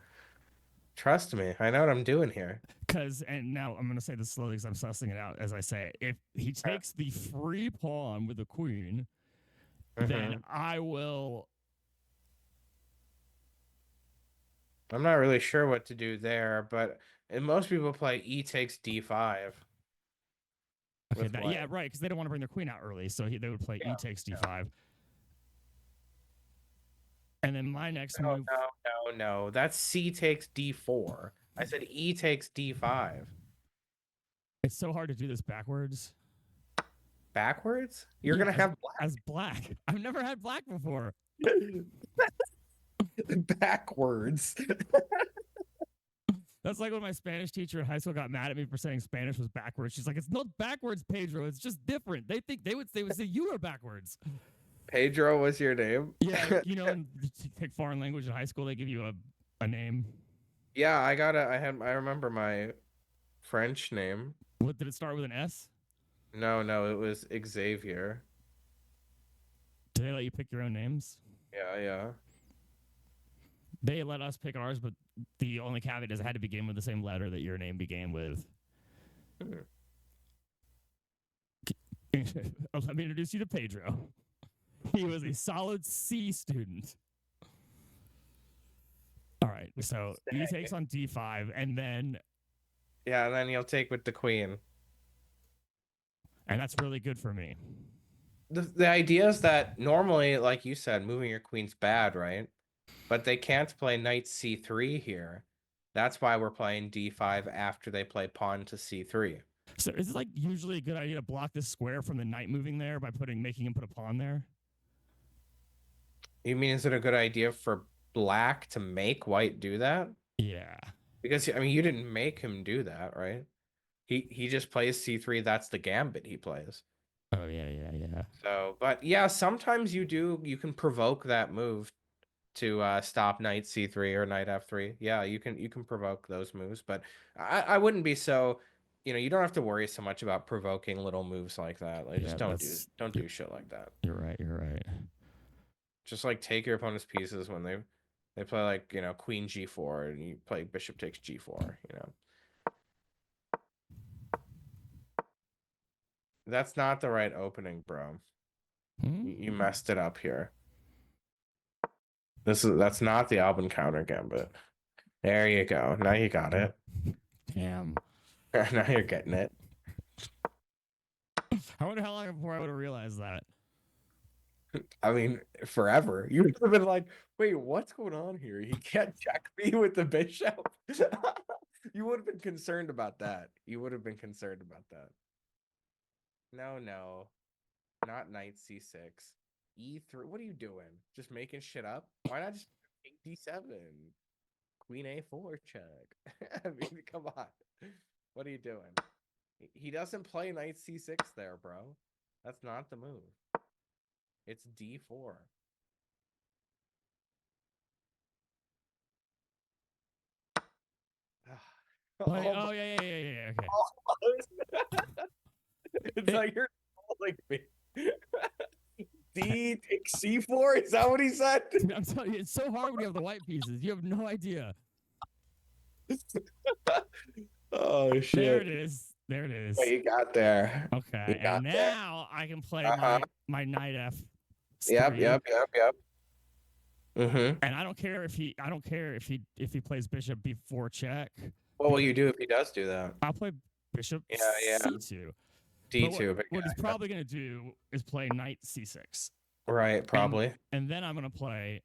Trust me. I know what I'm doing here. Because, and now I'm going to say this slowly because I'm sussing it out as I say it. If he takes the free pawn with the queen, then I will. I'm not really sure what to do there, but most people play E takes D5 Okay, with white. yeah, right. Because they don't want to bring their queen out early. So they would play E takes D5. And then my next move. No. That's C takes D4. I said E takes D5. It's so hard to do this backwards. Backwards? You're gonna have black. As black. I've never had black before. Backwards. That's like when my Spanish teacher in high school got mad at me for saying Spanish was backwards. She's like, "It's not backwards, Pedro. It's just different." They would say you are backwards. Pedro was your name? Yeah, you know, in take foreign language in high school, they give you a name. Yeah, I remember my French name. What did it start with, an S? No, it was Xavier. Do they let you pick your own names? Yeah. They let us pick ours, but the only caveat is it had to begin with the same letter that your name began with. Let me introduce you to Pedro. He was a solid C student. All right, so he takes on D5, and then... Yeah, and then he'll take with the queen. And that's really good for me. The idea is that normally, like you said, moving your queen's bad, right? But they can't play knight C3 here. That's why we're playing D5 after they play pawn to C3. So is it like usually a good idea to block this square from the knight moving there by making him put a pawn there? You mean, is it a good idea for black to make white do that? Yeah. Because, I mean, you didn't make him do that, right? He just plays C3. That's the gambit he plays. Oh, yeah. So, but yeah, sometimes you can provoke that move to stop knight C3 or knight F3. Yeah, you can provoke those moves, but I wouldn't be so, you don't have to worry so much about provoking little moves like that. Like, just don't do shit like that. You're right. Just like take your opponent's pieces when they play like, queen G4 and you play bishop takes G4, That's not the right opening, bro. You messed it up here. That's not the Albin counter gambit. There you go. Now you got it. Damn. Now you're getting it. I wonder how long before I would have realized that. I mean, forever. You would have been like, wait, what's going on here? He can't check me with the bishop. You would have been concerned about that. No. Not knight C6. E3. What are you doing? Just making shit up? Why not just take D7? Queen A4 check. I mean, come on. What are you doing? He doesn't play knight C6 there, bro. That's not the move. It's D4. Like, Oh oh yeah. Okay. It's like you're calling me. D take C4? Is that what he said? I'm telling you, it's so hard when you have the white pieces. You have no idea. Oh There it shit. is. There it What is. you got there? You Okay, and got there. now I can play Uh-huh. my knight Yep, f3, yep, yep, yep. Mm-hmm. and I don't care if he plays bishop b4 check, What will because you do if he does do that? I'll play bishop Yeah, yeah. c2. But D2, but what he's yeah. probably going to do is play knight c6, Right, probably. and then I'm going to play.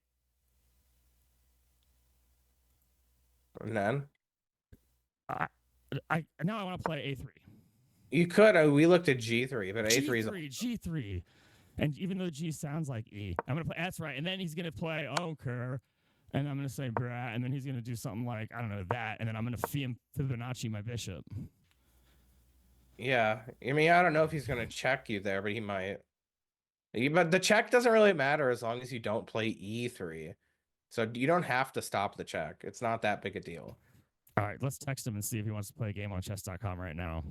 And then I now I want to play a3. you could. We looked at G3, but A3 is G3. And even though G sounds like E, I'm gonna play. That's right. And then he's gonna play Onker, and I'm gonna say brat, and then he's gonna do something like I don't know that, and then I'm gonna Fibonacci my bishop. yeah. I mean, I don't know if he's gonna check you there, but he might. But the check doesn't really matter as long as you don't play E3. So you don't have to stop the check. It's not that big a deal. All right, let's text him and see if he wants to play a game on chess.com right now.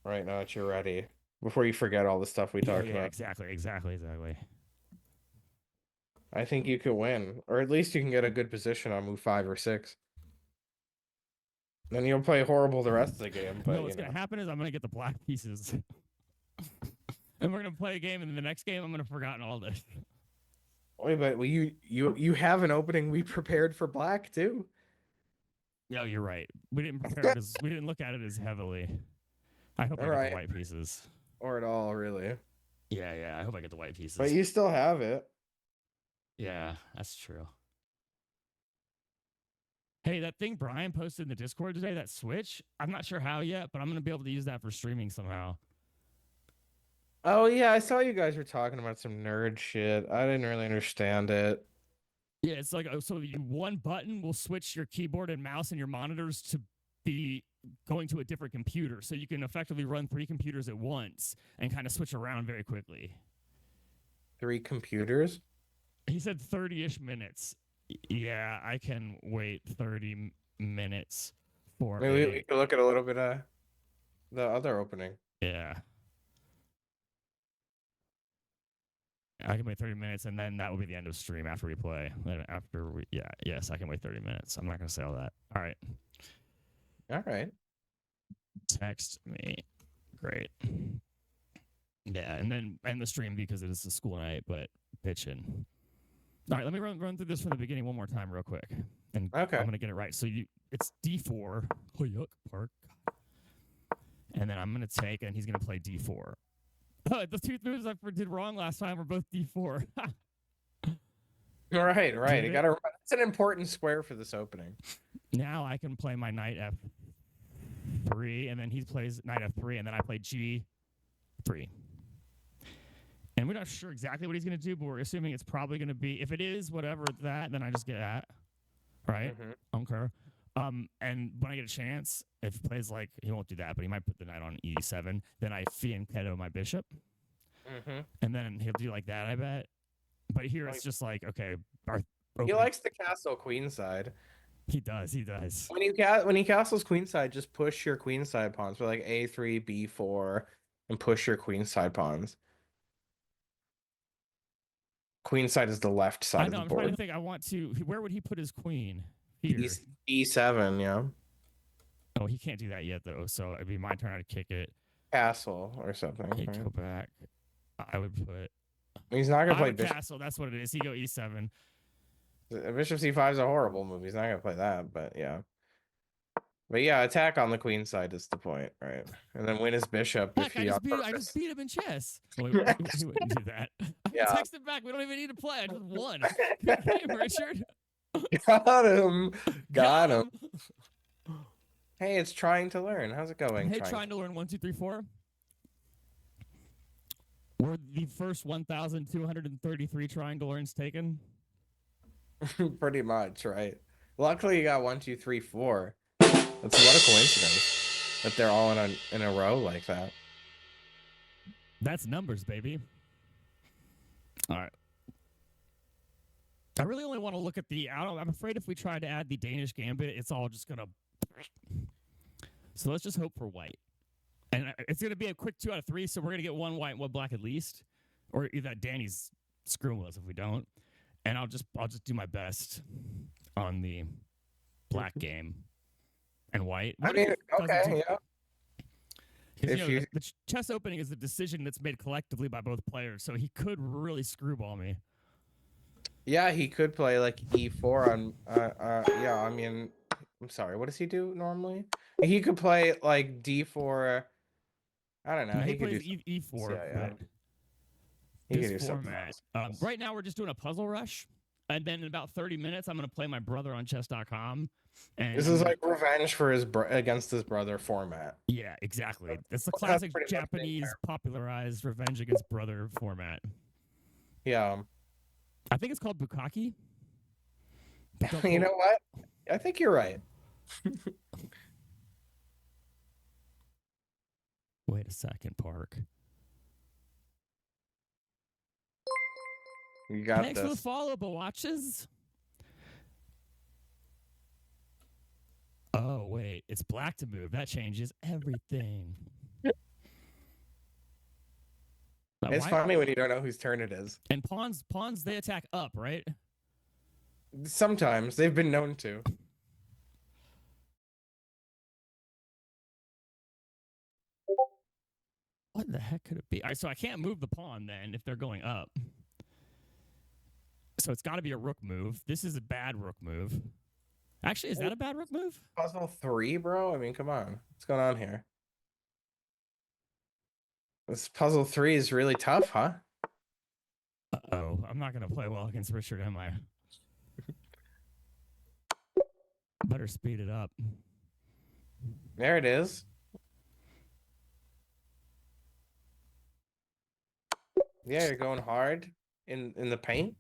Right now that you're ready. Before you forget all the stuff we talked about. Exactly. I think you could win. Or at least you can get a good position on move 5 or 6. Then you'll play horrible the rest of the game. But no, what's gonna happen is I'm gonna get the black pieces. And we're gonna play a game, and in the next game I'm gonna have forgotten all this. Wait, but you have an opening we prepared for black too. No, you're right. We didn't prepare it as we didn't look at it as heavily. I hope I get the white pieces. Or at all, really. Yeah. I hope I get the white pieces. But you still have it. Yeah, that's true. Hey, that thing Brian posted in the Discord today, that switch, I'm not sure how yet, but I'm going to be able to use that for streaming somehow. Oh, yeah, I saw you guys were talking about some nerd shit. I didn't really understand it. Yeah, it's like, so one button will switch your keyboard and mouse and your monitors to be going to a different computer. So you can effectively run 3 computers at once and kind of switch around very quickly. 3 computers? He said 30-ish minutes. Yeah, I can wait 30 minutes for Maybe we could look at a little bit of the other opening. Yeah. I can wait 30 minutes, and then that will be the end of stream after we play. Then yes, I can wait 30 minutes. I'm not going to say all that. All right. All right. Text me. Great. Yeah, and then end the stream because it is a school night, but pitching. All right, let me run through this from the beginning one more time real quick. And okay. I'm going to get it right. So it's D4. Oh, yuck, park. And then I'm going to take, and he's going to play D4. The 2 moves I did wrong last time were both D4. Right. You got to. It's an important square for this opening. Now I can play my knight F3, and then he plays knight F3, and then I play G3. And we're not sure exactly what he's going to do, but we're assuming it's probably going to be, if it is whatever that, then I just get that. Right? Okay. And when I get a chance, if he plays like, he won't do that, but he might put the knight on E7, then I fianchetto my bishop. And then he'll do like that, I bet. But here it's just like, okay. He likes the castle queenside. He does. When he castles queenside, just push your queenside pawns for like A3, B4, and push your queenside pawns. Queenside is the left side of the board. I'm trying to think. Where would he put his queen? Here. E7, yeah. Oh, he can't do that yet, though. So it'd be my turn to kick it. Castle or something. He'd go back. I would put. He's not gonna play bishop. Castle. That's what it is. He go E7. Bishop C5 is a horrible move. He's not gonna play that, but yeah. But yeah, attack on the queen side is the point, right? And then win his bishop. Heck, I just beat him in chess. He wouldn't do that. Yeah. Text him back. We don't even need to play. I just won. Good game, Richard. Got him. Got him. Hey, it's trying to learn. How's it going? Hey, trying to learn 1, 2, 3, 4. Were the first 1,233 trying to learns taken? Pretty much, right? Luckily, you got 1, 2, 3, 4. That's what a coincidence that they're all in a row like that. That's numbers, baby. All right. I really only want to look at I'm afraid if we try to add the Danish gambit, it's all just going to So let's just hope for white. And it's going to be a quick 2 out of 3, so we're going to get 1 white, 1 black at least. Or either Danny's screwing with us if we don't. And I'll just do my best on the black game and white. I mean, okay, yeah. Because the chess opening is a decision that's made collectively by both players, so he could really screwball me. Yeah, he could play like E4 on. Yeah, I mean, I'm sorry. What does he do normally? He could play like D4. I don't know. No, he could plays do E4. yeah. This format. Right now, we're just doing a puzzle rush. And then in about 30 minutes, I'm going to play my brother on chess.com. And this is like revenge for against his brother format. Yeah, exactly. It's the classic Japanese popularized revenge against brother format. Yeah. I think it's called Bukkake. You know what? I think you're right. Wait a second, Park. You got Thanks for the follow, but watches. Oh, wait. It's black to move. That changes everything. It's funny when you don't know whose turn it is. And pawns, they attack up, right? Sometimes. They've been known to. What the heck could it be? All right, so I can't move the pawn then if they're going up. So it's got to be a rook move. This is a bad rook move. Actually, is that a bad rook move? Puzzle 3, bro? I mean, come on. What's going on here? This puzzle 3 is really tough, huh? Uh-oh. I'm not going to play well against Richard, am I? Better speed it up. There it is. Yeah, you're going hard in the paint.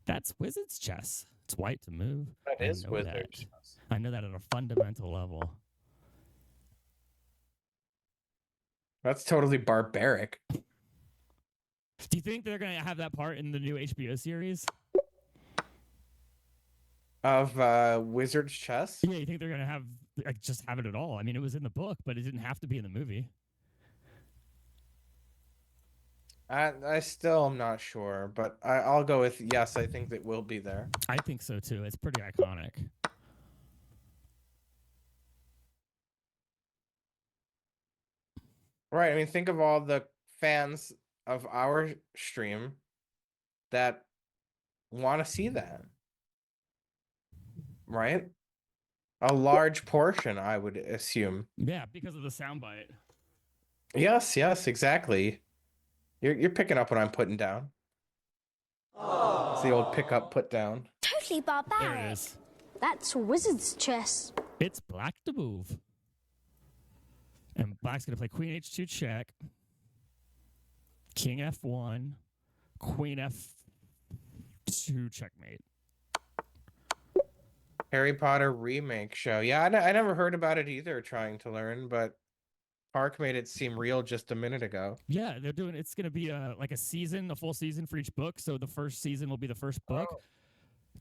That's wizard's chess. It's white to move. That is wizard's chess. I know that at a fundamental level. That's totally barbaric. Do you think they're going to have that part in the new HBO series? Of wizard's chess? Yeah, you think they're going to have just have it at all? I mean, it was in the book, but it didn't have to be in the movie. I still am not sure, but I'll go with yes. I think that will be there. I think so too. It's pretty iconic. Right. I mean, think of all the fans of our stream that want to see that. Right? A large portion, I would assume. Yeah, because of the soundbite. Yes, exactly. You're picking up what I'm putting down. Oh. It's the old pick up, put down. Totally barbaric. There it is. That's wizard's chess. It's black to move. And black's going to play queen h2 check. King f1. Queen f2 checkmate. Harry Potter remake show. Yeah, I never heard about it either, trying to learn, but Park made it seem real just a minute ago. Yeah, they're doing it's going to be like a season, a full season for each book. So the first season will be the first book. Oh.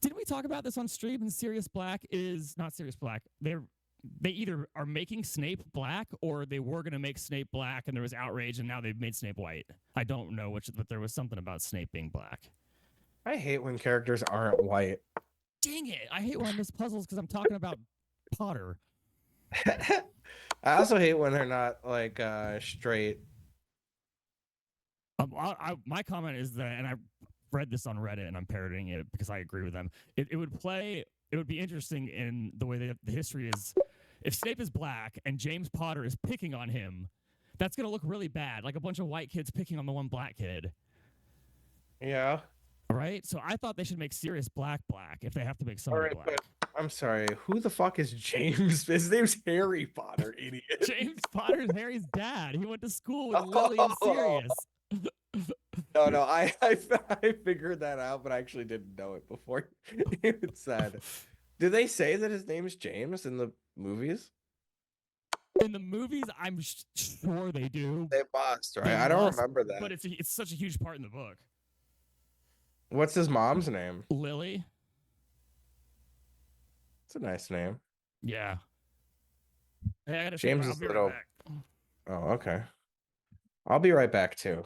Didn't we talk about this on stream? And Sirius Black is not Sirius Black. They either are making Snape black or they were going to make Snape black and there was outrage and now they've made Snape white. I don't know which, but there was something about Snape being black. I hate when characters aren't white. Dang it. I hate when I miss puzzles because I'm talking about Potter. I also hate when they're not like straight. My comment is that, and I read this on Reddit and I'm parroting it because I agree with them. It would be interesting in the way that the history is. If Snape is black and James Potter is picking on him, that's going to look really bad. Like a bunch of white kids picking on the one black kid. Yeah. Right? So I thought they should make Sirius black if they have to make somebody black. But I'm sorry. Who the fuck is James? His name's Harry Potter, idiot. James Potter's Harry's dad. He went to school with Lily and Sirius. No, I figured that out, but I actually didn't know it before it said. Did they say that his name's James in the movies? In the movies, I'm sure they do. They must, right? I don't remember that. But it's such a huge part in the book. What's his mom's name? Lily. It's a nice name. Yeah. Hey, I gotta say, James I'll is be a right little. back. Oh, okay. I'll be right back too.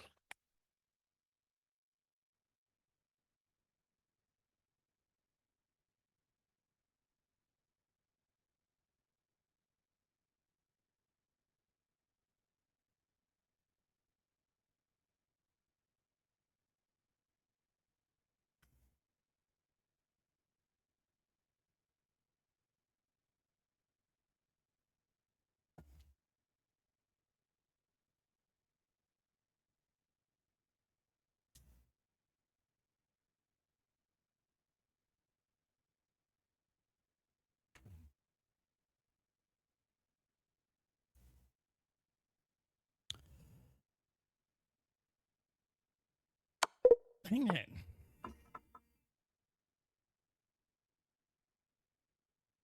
Dang it.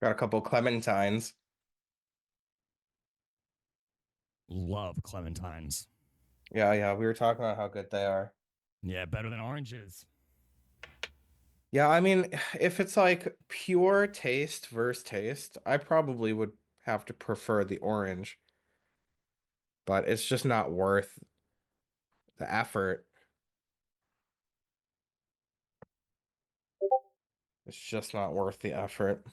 Got a couple clementines. Love clementines. Yeah. We were talking about how good they are. Yeah, better than oranges. Yeah, I mean, if it's like pure taste versus taste, I probably would have to prefer the orange, but it's just not worth the effort. It's just not worth the effort.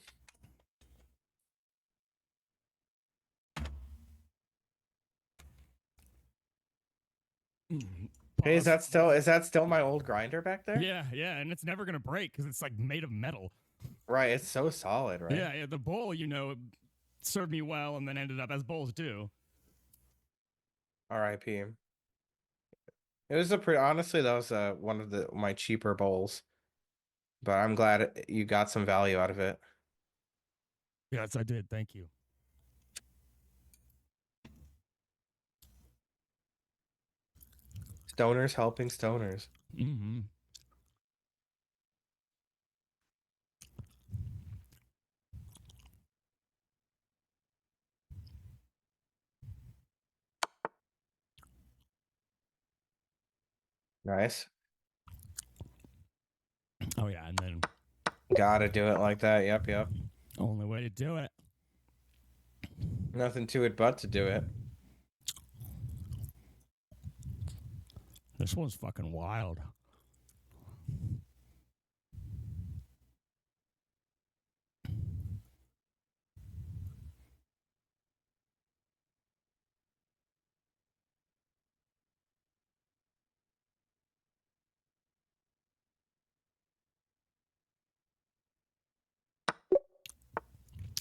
Hey, Pause. is that still my old grinder back there? Yeah, and it's never gonna break because it's like made of metal. Right, it's so solid, right? Yeah, the bowl, served me well and then ended up as bowls do. R.I.P. It was a pretty honestly that was one of my cheaper bowls, but I'm glad you got some value out of it. Yes, I did. Thank you. Stoners helping stoners. Mm-hmm. Nice. Oh yeah, and then Gotta do it like that. Yep. only way to do it. Nothing to it but to do it. This one's fucking wild.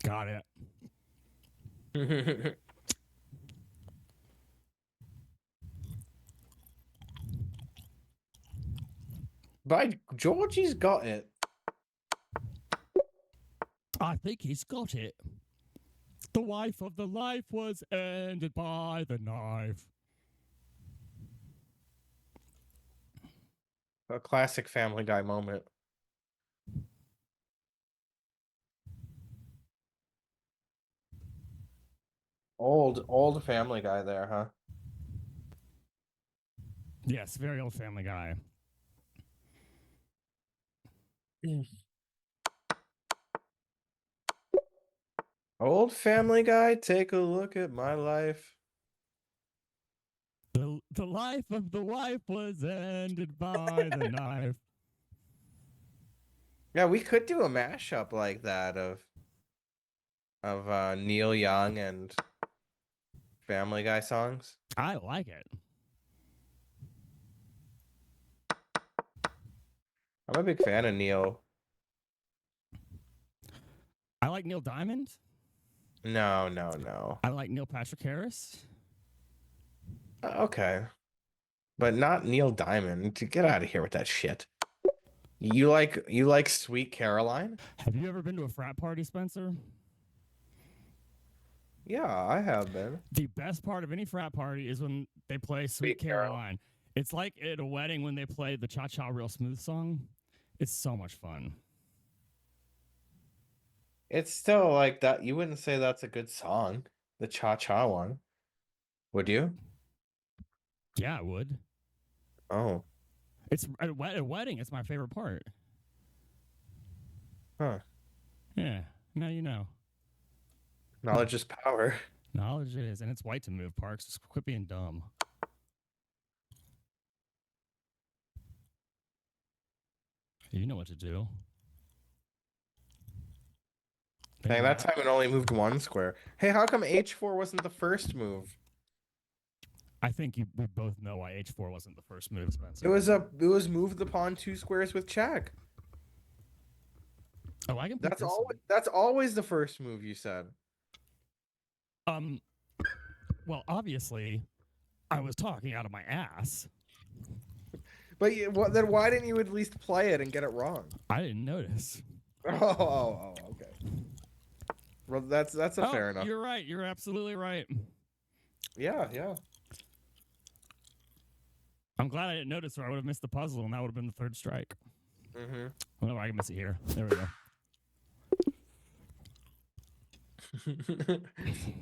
Got it. By George, he's got it. I think he's got it. The wife of the life was ended by the knife. A classic Family Guy moment. Old Family Guy there, huh? Yes, very old Family Guy. Old Family Guy, take a look at my life. The life of the wife was ended by the knife. Yeah, we could do a mashup like that of Neil Young and Family Guy songs. I like it. I'm a big fan of Neil. I like Neil Diamond. No. I like Neil Patrick Harris. Okay. But not Neil Diamond. Get out of here with that shit. You like Sweet Caroline? Have you ever been to a frat party, Spencer? Yeah, I have been. The best part of any frat party is when they play Sweet Caroline. It's like at a wedding when they play the Cha Cha Real Smooth song. It's so much fun. It's still like that. You wouldn't say that's a good song, the Cha Cha one, would you? Yeah, I would. Oh, It's at a wedding. It's my favorite part. huh. Yeah, now you know. Knowledge is power. Knowledge it is, and it's white to move, Parks. Just quit being dumb. You know what to do. Dang, that time it only moved 1 square. Hey, how come H4 wasn't the first move? I think we both know why H4 wasn't the first move, Spencer. It was move the pawn 2 squares with check. Oh, I can. That's always the first move you said. Well, obviously, I was talking out of my ass. But then why didn't you at least play it and get it wrong? I didn't notice. Oh, okay. Well, that's fair enough. You're right. You're absolutely right. Yeah. I'm glad I didn't notice, or I would have missed the puzzle, and that would have been the third strike. Mm-hmm. Well, I can miss it here. There we go.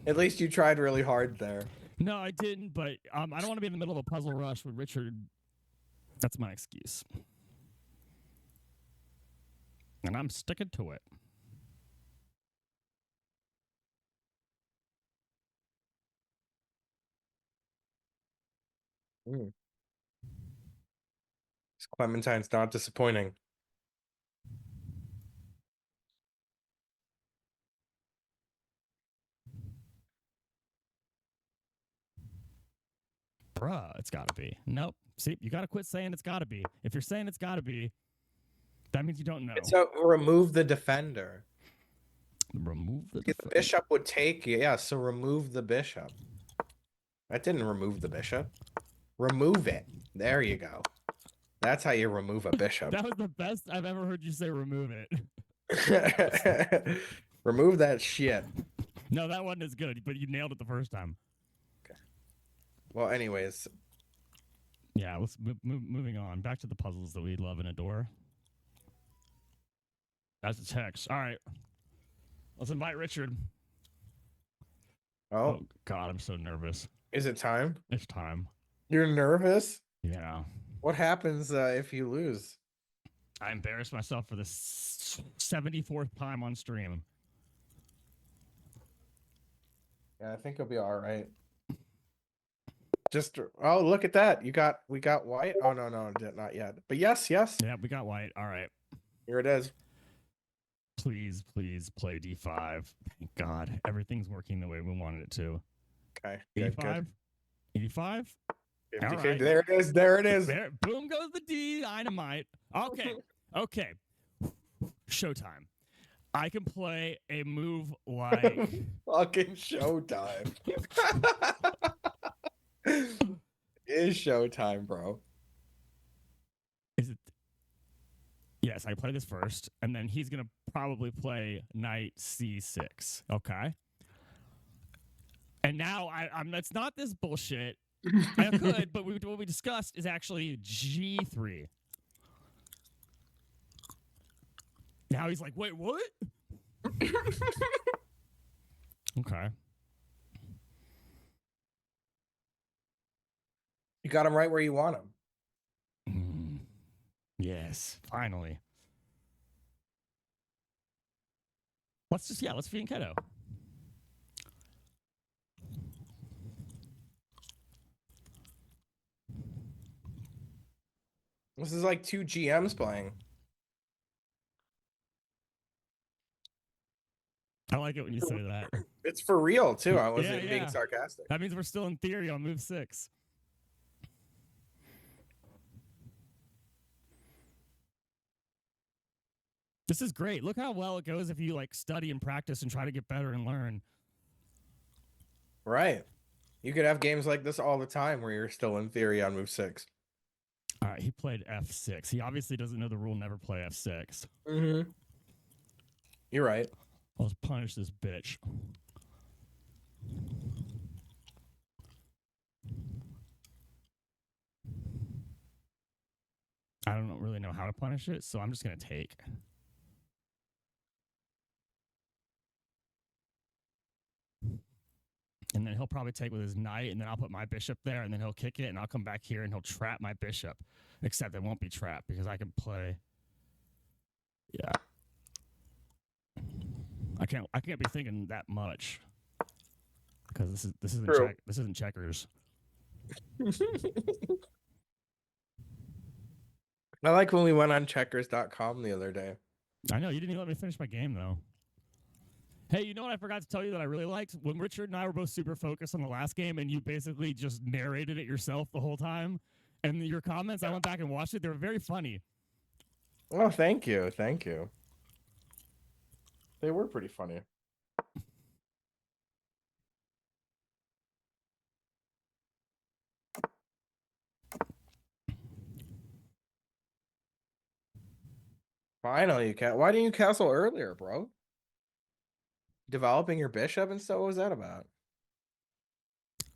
At least you tried really hard there. No, I didn't, but I don't want to be in the middle of a puzzle rush with Richard. That's my excuse. And I'm sticking to it. Clementine's not disappointing. Bruh, it's gotta be. Nope. See, you gotta quit saying it's gotta be. If you're saying it's gotta be, that means you don't know. So remove the defender. Remove the The bishop would take you. Yeah, so remove the bishop. That didn't remove the bishop. Remove it. There you go. That's how you remove a bishop. That was the best I've ever heard you say remove it. Remove that shit. No, that wasn't as good, but you nailed it the first time. Okay. Well, anyways. Yeah, let's moving on. Back to the puzzles that we love and adore. That's a text. All right. Let's invite Richard. Oh, God, I'm so nervous. Is it time? It's time. You're nervous? Yeah. What happens if you lose? I embarrassed myself for the 74th time on stream. Yeah, I think you'll be all right. Oh, look at that. We got white. Oh, no, not yet. But yes. Yeah, we got white. All right. Here it is. Please play D5. Thank God. Everything's working the way we wanted it to. Okay. 85? 85? 50, All 50. right. There it is. There it is. There, boom goes the D dynamite. Okay. Okay. Showtime. I can play a move like fucking showtime. It is showtime, bro. Is it? Yes, I play this first, and then he's gonna probably play knight C6. Okay. And now I'm. That's not this bullshit. I could, but what we discussed is actually G3. Now he's like, wait, what? Okay. You got him right where you want him. Yes, finally. Let's fianchetto. This is like 2 GMs playing. I like it when you say that. It's for real, too. I wasn't being Yeah. sarcastic. That means we're still in theory on move 6. This is great. Look how well it goes if you like study and practice and try to get better and learn. Right. You could have games like this all the time where you're still in theory on move 6. All right, he played F6. He obviously doesn't know the rule never play F6. Mm-hmm. You're right. Let's punish this bitch. I don't really know how to punish it, so I'm just going to take. And then he'll probably take with his knight, and then I'll put my bishop there, and then he'll kick it, and I'll come back here, and he'll trap my bishop. Except it won't be trapped, because I can play... Yeah. I I can't be thinking that much because this isn't True. this isn't checkers. I like when we went on checkers.com the other day. I know you didn't even let me finish my game though. Hey, you know what I forgot to tell you that I really liked? When Richard and I were both super focused on the last game and you basically just narrated it yourself the whole time. And your comments, I went back and watched it. They were very funny. Oh, thank you. Thank you. They were pretty funny. Finally, you why didn't you castle earlier, bro? Developing your bishop and stuff? What was that about?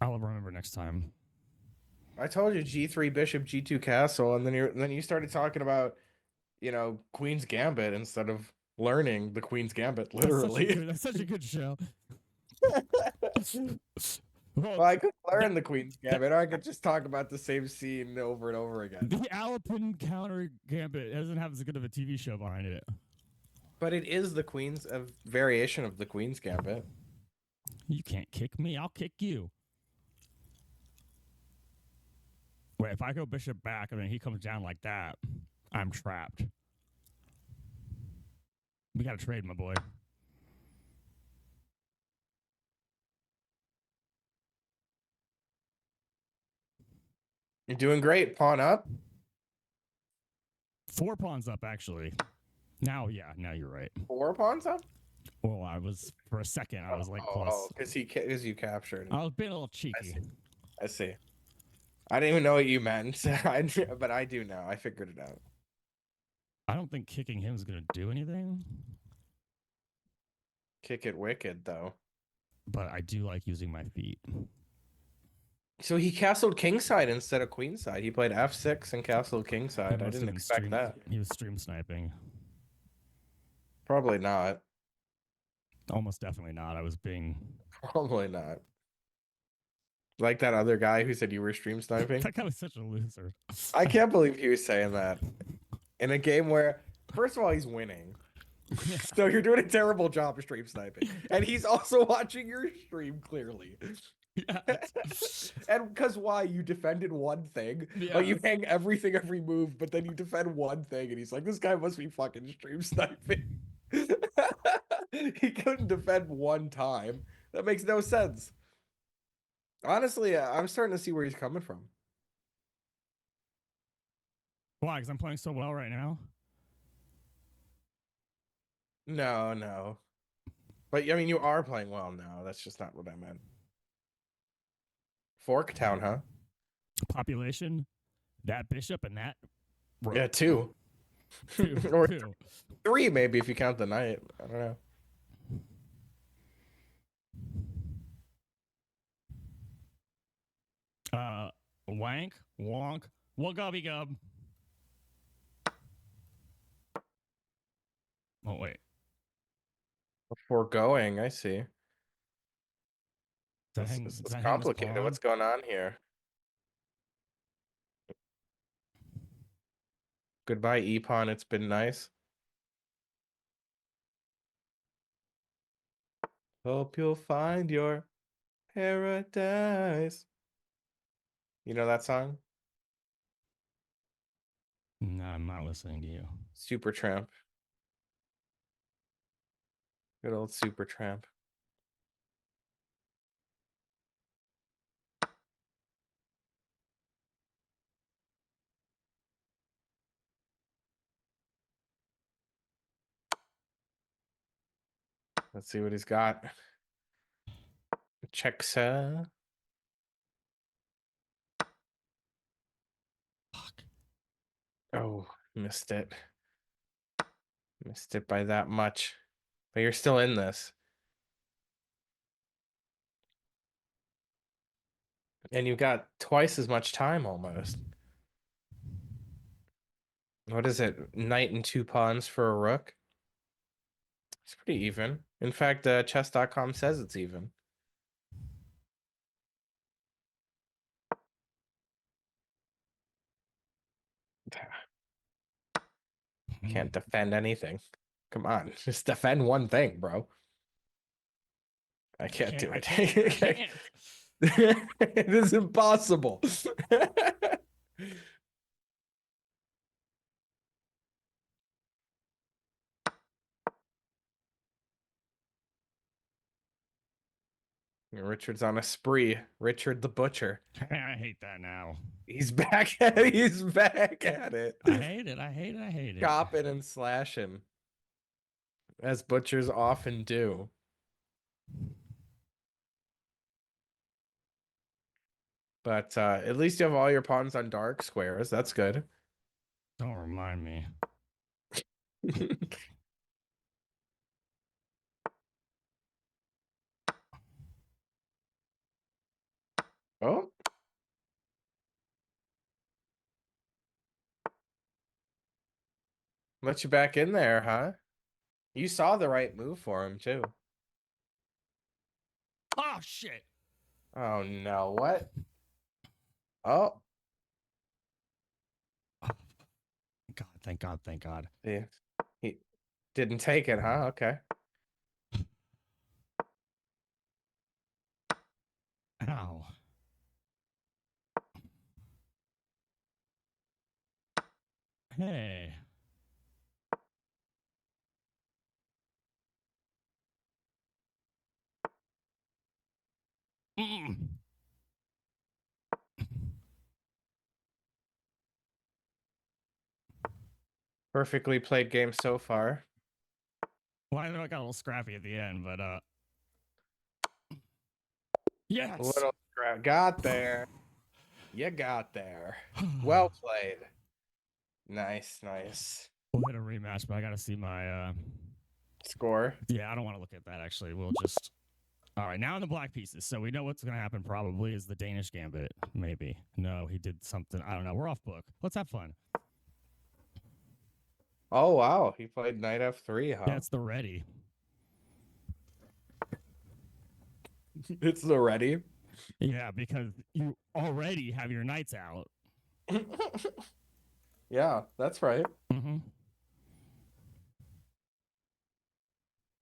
I'll remember next time. I told you G3 bishop, G2 castle, and then you started talking about, Queen's Gambit instead of learning the Queen's Gambit, literally. That's such a good show. Well, I could learn the Queen's Gambit, or I could just talk about the same scene over and over again. The Alpin counter Gambit doesn't have as good of a TV show behind it. But it is a variation of the Queen's Gambit. You can't kick me, I'll kick you. Wait, if I go bishop back and then he comes down like that, I'm trapped. We gotta trade, my boy. You're doing great. Pawn up. 4 pawns up, actually. Now you're right. 4 pawns up? Well, for a second, I was like plus. Oh, because you captured. I was being a little cheeky. I see. I didn't even know what you meant, but I do now. I figured it out. I don't think kicking him is going to do anything. Kick it wicked, though. But I do like using my feet. So he castled kingside instead of queenside. He played f6 and castled kingside. I didn't expect that. He was stream sniping. Probably not. Almost definitely not. I was being... Probably not. Like that other guy who said you were stream sniping? That guy was such a loser. I can't believe he was saying that. In a game where, first of all, he's winning. Yeah. So you're doing a terrible job of stream sniping. And he's also watching your stream, clearly. Yeah. And because why? You defended one thing. Yeah. Like you hang everything every move, but then you defend one thing, and he's like, this guy must be fucking stream sniping. He couldn't defend one time. That makes no sense. Honestly, I'm starting to see where he's coming from. Why? Because I'm playing so well right now? No. But, I mean, you are playing well now. That's just not what I meant. Forktown, huh? Population, that bishop, and that... Rook. Yeah, 2. Or 2. 3, maybe, if you count the knight. I don't know. Wank, wonk, wugubby gub. Oh, wait. Foregoing, I see. It's complicated. What's going on here? Goodbye, Epon. It's been nice. Hope you'll find your paradise. You know that song? No, I'm not listening to you. Supertramp. Good old Supertramp. Let's see what he's got. Check, sir. Fuck. Oh, missed it. Missed it by that much. But you're still in this. And you've got twice as much time almost. What is it? Knight and 2 pawns for a rook? It's pretty even. In fact, chess.com says it's even. Can't defend anything. Come on, just defend one thing, bro. I can't do I it. can't. It is impossible. Richard's on a spree. Richard the Butcher. I hate that now. He's back at it. He's back at it. I hate it. I hate it. I hate it. Chopping and slashing, as butchers often do. But at least you have all your pawns on dark squares. That's good. Don't remind me. Oh. Let you back in there, huh? You saw the right move for him, too. Oh, shit. Oh, no. What? Oh. God, thank God, thank God. Yeah. He didn't take it, huh? Okay. Ow. Hey. Mm. Perfectly played game so far. Well, I know I got a little scrappy at the end, but yes. A little got there. You got there. Well played. Nice, nice. We'll hit a rematch, but I gotta see my Score. yeah, I don't want to look at that actually. We'll just all right, now in the black pieces. So we know what's gonna happen probably is the Danish gambit. Maybe. No, he did something. I don't know. We're off book. Let's have fun. Oh, wow. He played knight f3, huh? That's the ready. It's the ready. Yeah, because you already have your knights out. Yeah, that's right. Mm-hmm.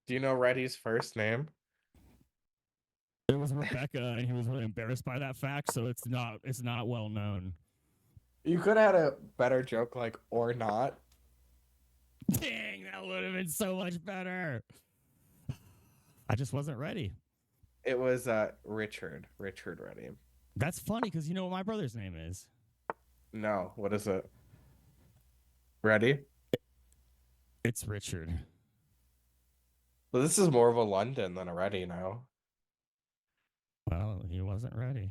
Do you know Reddy's first name? It was Rebecca, and he was really embarrassed by that fact, so it's not well known. You could have had a better joke like or not. Dang, that would have been so much better. I just wasn't ready. It was Richard Reddy. That's funny because you know what my brother's name is. No, what is it? Ready? It's Richard. Well, this is more of a London than a Ready now. Well, he wasn't ready.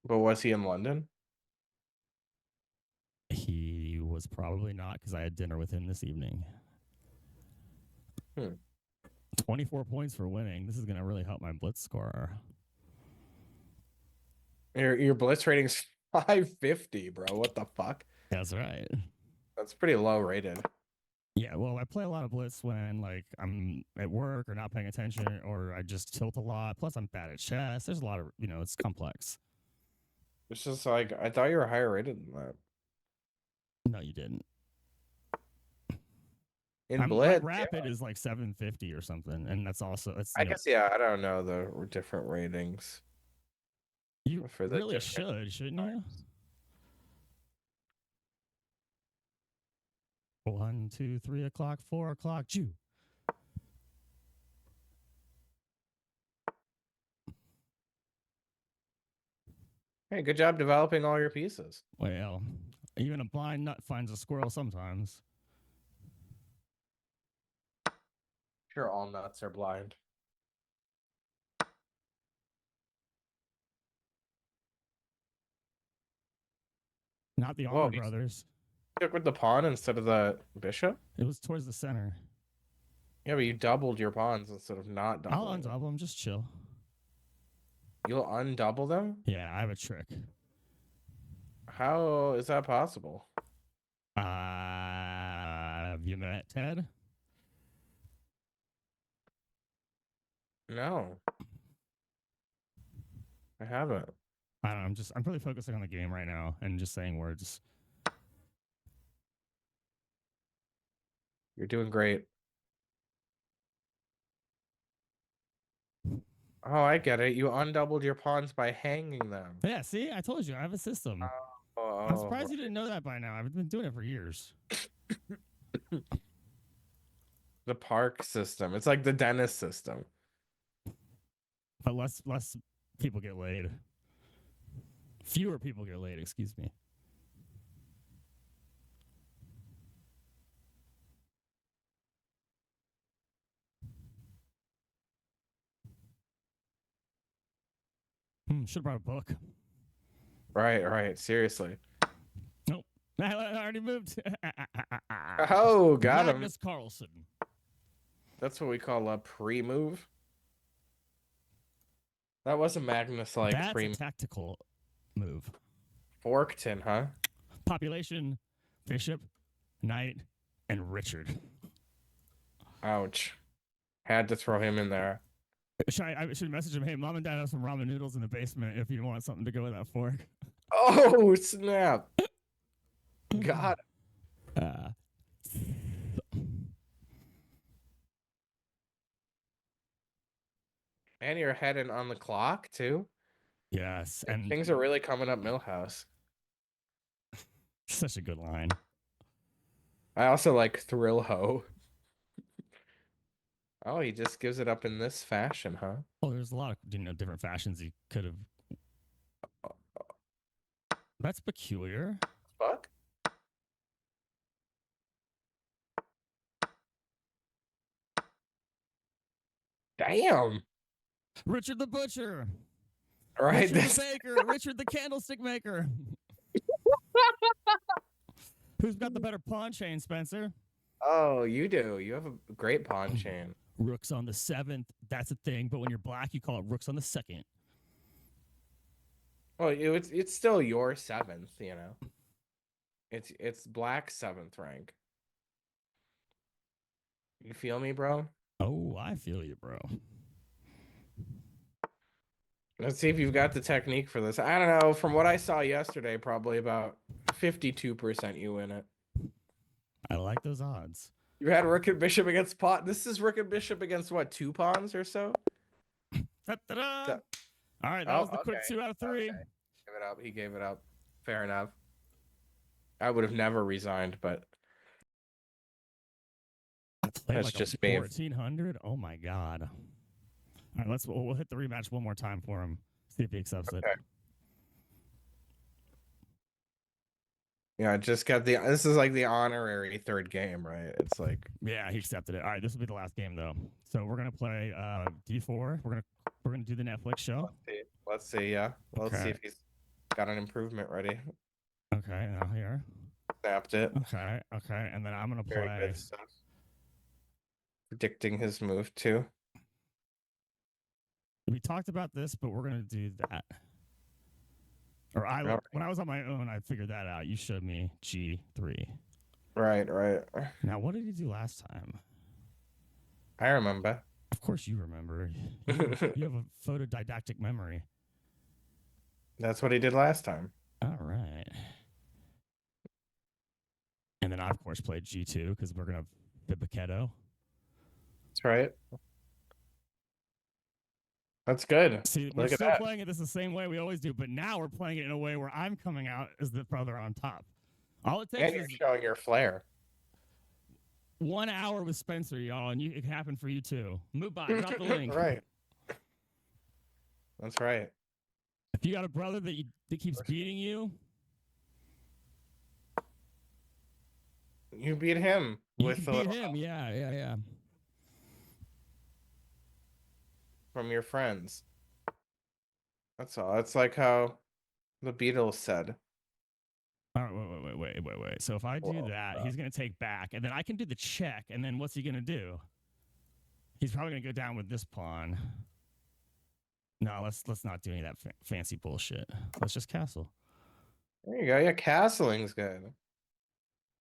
But was he in London? He was probably not because I had dinner with him this evening. 24 points for winning. This is going to really help my blitz score. Your blitz rating's 550, bro. What the fuck? That's right. That's pretty low rated. Yeah, well, I play a lot of blitz when like I'm at work or not paying attention, or I just tilt a lot. Plus, I'm bad at chess. There's a lot of it's complex. It's just like I thought you were higher rated than that. No, you didn't. In My blitz, rapid is like 750 or something, and that's also it's. I guess I don't know the different ratings. You for the really different shouldn't you? 1, 2, 3 o'clock, 4 o'clock, Jew. Hey, good job developing all your pieces. Well, even a blind nut finds a squirrel sometimes. Sure, all nuts are blind. Not the Whoa, Armor you Brothers. took with the pawn instead of the bishop? It was towards the center. Yeah, but you doubled your pawns instead of not I'll doubling them. undouble them. Just chill. You'll undouble them? Yeah, I have a trick. How is that possible? Have you met Ted? No. I haven't. I don't know. I'm really focusing on the game right now and just saying words. You're doing great. Oh, I get it. You undoubled your pawns by hanging them. Yeah, see, I told you I have a system. I'm surprised you didn't know that by now. I've been doing it for years. The park system. It's like the dentist system. But less people get laid. Fewer people get laid, excuse me. Should have brought a book. Right. Seriously. Nope. I already moved. Oh, got him. Magnus Carlsen. That's what we call a pre-move. That was a Magnus-like That's pre a tactical move. Forkton, huh? Population, Bishop, Knight, and Richard. Ouch. Had to throw him in there. I should message him, hey, mom and dad have some ramen noodles in the basement if you want something to go with that fork. Oh, snap. Got it. And you're heading on the clock, too? Yes, and Things are really coming up Millhouse. such a good line. I also like Thrill Ho. Oh, he just gives it up in this fashion, huh? Oh, there's a lot of different fashions he could have. That's peculiar. Fuck. Damn. Richard the Butcher. Right. Richard the Baker. Richard the Candlestick Maker. Who's got the better pawn chain, Spencer? Oh, you do. You have a great pawn chain. Rooks on the 7th. That's a thing. But when you're black, you call it rooks on the 2nd. Well, it's still your 7th, you know. It's black 7th rank. You feel me, bro? Oh, I feel you, bro. Let's see if you've got the technique for this. I don't know. From what I saw yesterday, probably about 52% you win it. I like those odds. You had Rook and Bishop against Pot. This is Rook and Bishop against what, 2 pawns or so? Ta-da! All right, that was the quick 2 out of 3. Okay. Give it up. He gave it up. Fair enough. I would have never resigned, but that's like just me. 1400. Oh my god! All right, we'll hit the rematch one more time for him. See if he accepts it. Yeah, just got this is like the honorary 3rd game, right? It's like, yeah, he accepted it. All right, this will be the last game though. So we're gonna play D4. We're gonna do the Netflix show. Let's see. Yeah, let's see if he's got an improvement ready. Okay, now here. Snapped it. Okay, and then I'm gonna Very play. good stuff. Predicting his move too. We talked about this, but we're gonna do that. Or when I was on my own, I figured that out. You showed me G3. Right. Now, what did he do last time? I remember. Of course you remember. You have a photodidactic memory. That's what he did last time. All right. And then I, of course, played G2 because we're going to Bibichetto. That's right. That's good. See, we're still playing it the same way we always do, but now we're playing it in a way where I'm coming out as the brother on top. All it takes and you're showing your flair. 1 hour with Spencer, y'all, and it can happen for you too. Move by, drop the link. Right. That's right. If you got a brother that keeps beating you, you beat him. You can beat him, yeah. From your friends. That's all. It's like how the Beatles said. All right, wait. So if I do that, he's going to take back, and then I can do the check, and then what's he going to do? He's probably going to go down with this pawn. No, let's not do any of that fancy bullshit. Let's just castle. There you go. Yeah, castling's good.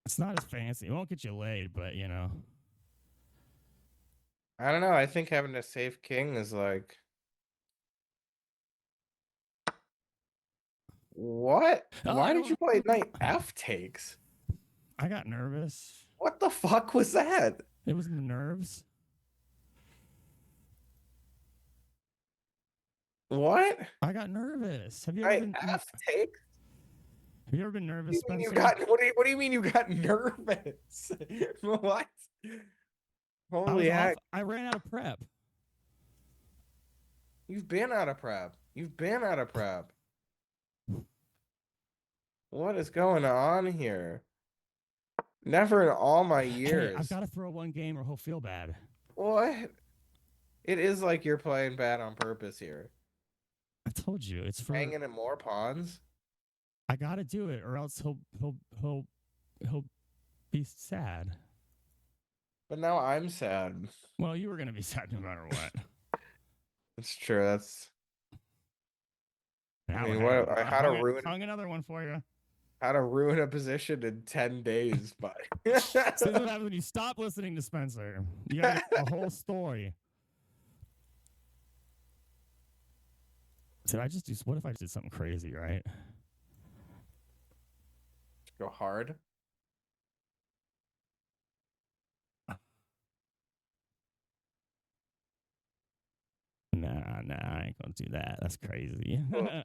It's not as fancy. It won't get you laid, but you know. I don't know. I think having a safe king is like. What? Why did you play knight F takes? I got nervous. What the fuck was that? It was the nerves. What? I got nervous. Have you ever I been? F takes? Have you ever been nervous, You mean you Spencer? got what do you mean you got nervous? What? I was Holy off. heck. I ran out of prep. You've been out of prep. You've been out of prep. What is going on here? Never in all my Hey, I've years. got to throw one game or he'll feel bad. What? It is like you're playing bad on purpose here. I told you it's for. Hanging in more pawns? I got to do it, or else he'll be sad. But now I'm sad. Well, you were gonna be sad no matter what. It's true. That's Now, mean, hey, what? I How to hung, ruin hung another one for you. how to ruin a position in 10 days, but This is what happens when you stop listening to Spencer. You got a whole story. Did I just do? What if I did something crazy? Right? go hard. Nah, I ain't gonna do that. That's crazy. Oh.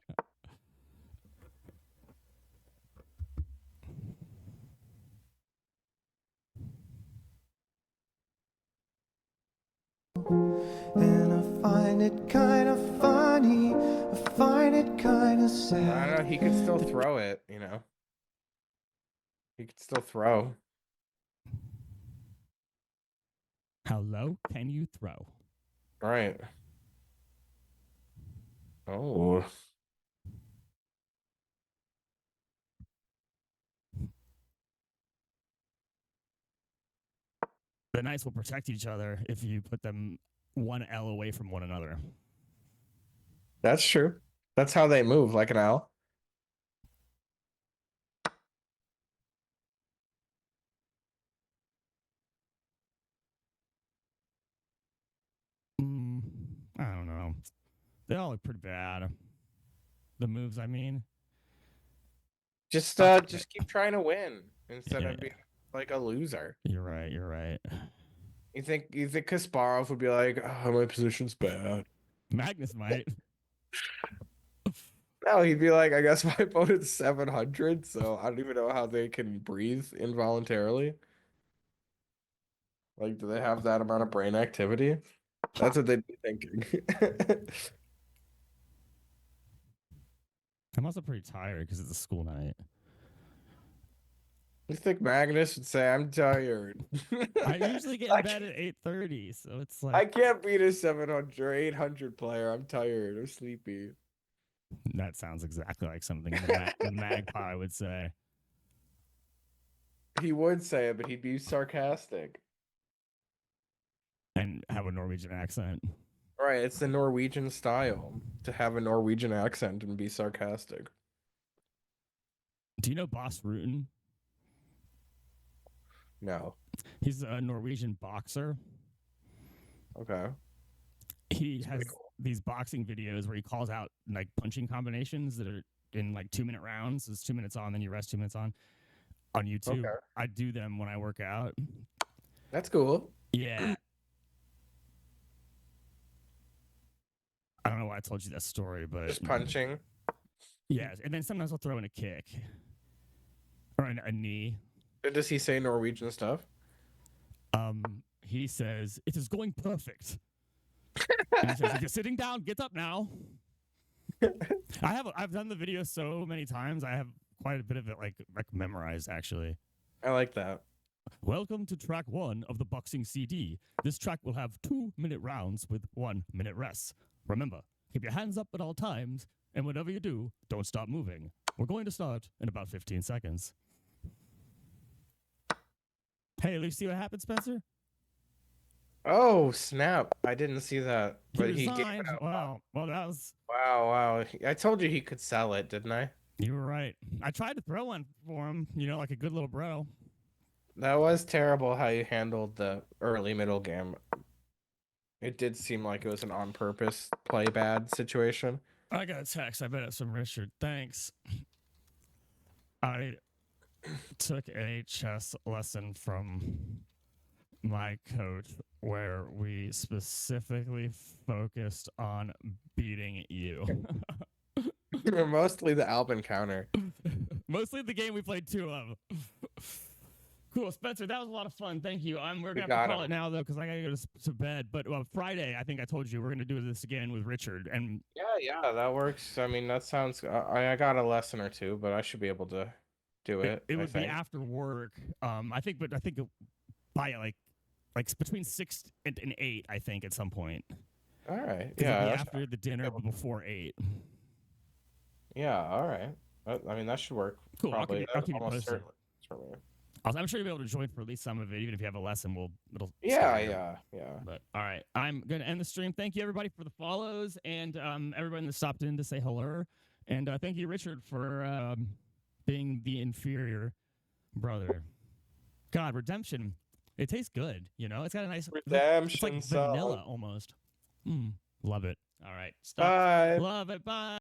And I find it kind of funny. I find it kind of I sad. don't know. He could still throw it, you know. He could still throw. How low can you throw? Right. Oh. The knights will protect each other if you put them one L away from one another. That's true. That's how they move, like an owl. I don't know. They all look pretty bad. The moves, I mean. Just keep trying to win instead of being like a loser. You're right. You're right. You think Kasparov would be like, oh, my position's bad? Magnus might. No, he'd be like, I guess my opponent's 700, so I don't even know how they can breathe involuntarily. Like, do they have that amount of brain activity? That's what they'd be thinking. I'm also pretty tired because it's a school night. You think Magnus would say, I'm tired? I usually get in bed at 8:30, so it's like I can't beat a 700 or 800 player. I'm tired. I'm sleepy. that sounds exactly like something the magpie would say. He would say it, but he'd be sarcastic. And have a Norwegian accent. Right, it's the Norwegian style to have a Norwegian accent and be sarcastic. Do you know Boss Rutten? No. He's a Norwegian boxer. Okay. He That's has pretty cool. these boxing videos where he calls out like punching combinations that are in like 2-minute rounds. So it's 2 minutes on, then you rest 2 minutes on YouTube. Okay. I do them when I work out. That's cool. Yeah. I don't know why I told you that story, but Just punching. yeah. And then sometimes I'll throw in a kick or a knee. Does he say Norwegian stuff? He says it is going perfect. And he says, if you're sitting down, get up now. I've done the video so many times. I have quite a bit of it like memorized actually. I like that. Welcome to track 1 of the boxing CD. This track will have 2-minute rounds with 1-minute rests. Remember, keep your hands up at all times, and whatever you do, don't stop moving. We're going to start in about 15 seconds. Hey, you see what happened, Spencer? Oh, snap. I didn't see that. But He he gave resigned. it up. Wow. Well, that was... Wow. I told you he could sell it, didn't I? You were right. I tried to throw one for him, like a good little bro. That was terrible how you handled the early middle game. It did seem like it was an on purpose play bad situation. I got a text. I bet it's from Richard. Thanks. I took a chess lesson from my coach where we specifically focused on beating you. Mostly the Alp encounter. Mostly the game we played 2 of. Cool, Spencer. That was a lot of fun. Thank you. We're We gonna have got to call him. it now though, because I gotta go to bed. But Friday, I think I told you we're gonna do this again with Richard. And Yeah, that works. I mean, that sounds. I got a lesson or two, but I should be able to do it. it I would be think. after work. I think by like between 6 and 8. I think at some point. All right. 'Cause Yeah. it'd be that's- after the dinner, but before 8. Yeah. All right. I mean, that should work. Cool. Probably. I'll keep you almost posted. certainly. I'm sure you'll be able to join for at least some of it, even if you have a lesson. It'll. Yeah. stay. Yeah. But all right, I'm gonna end the stream. Thank you everybody for the follows and everybody that stopped in to say hello, and thank you Richard for being the inferior brother. God, redemption. It tastes good. You know, it's got a nice Redemption It's like song. vanilla almost. Love it. All right, stop. Bye. Love it. Bye.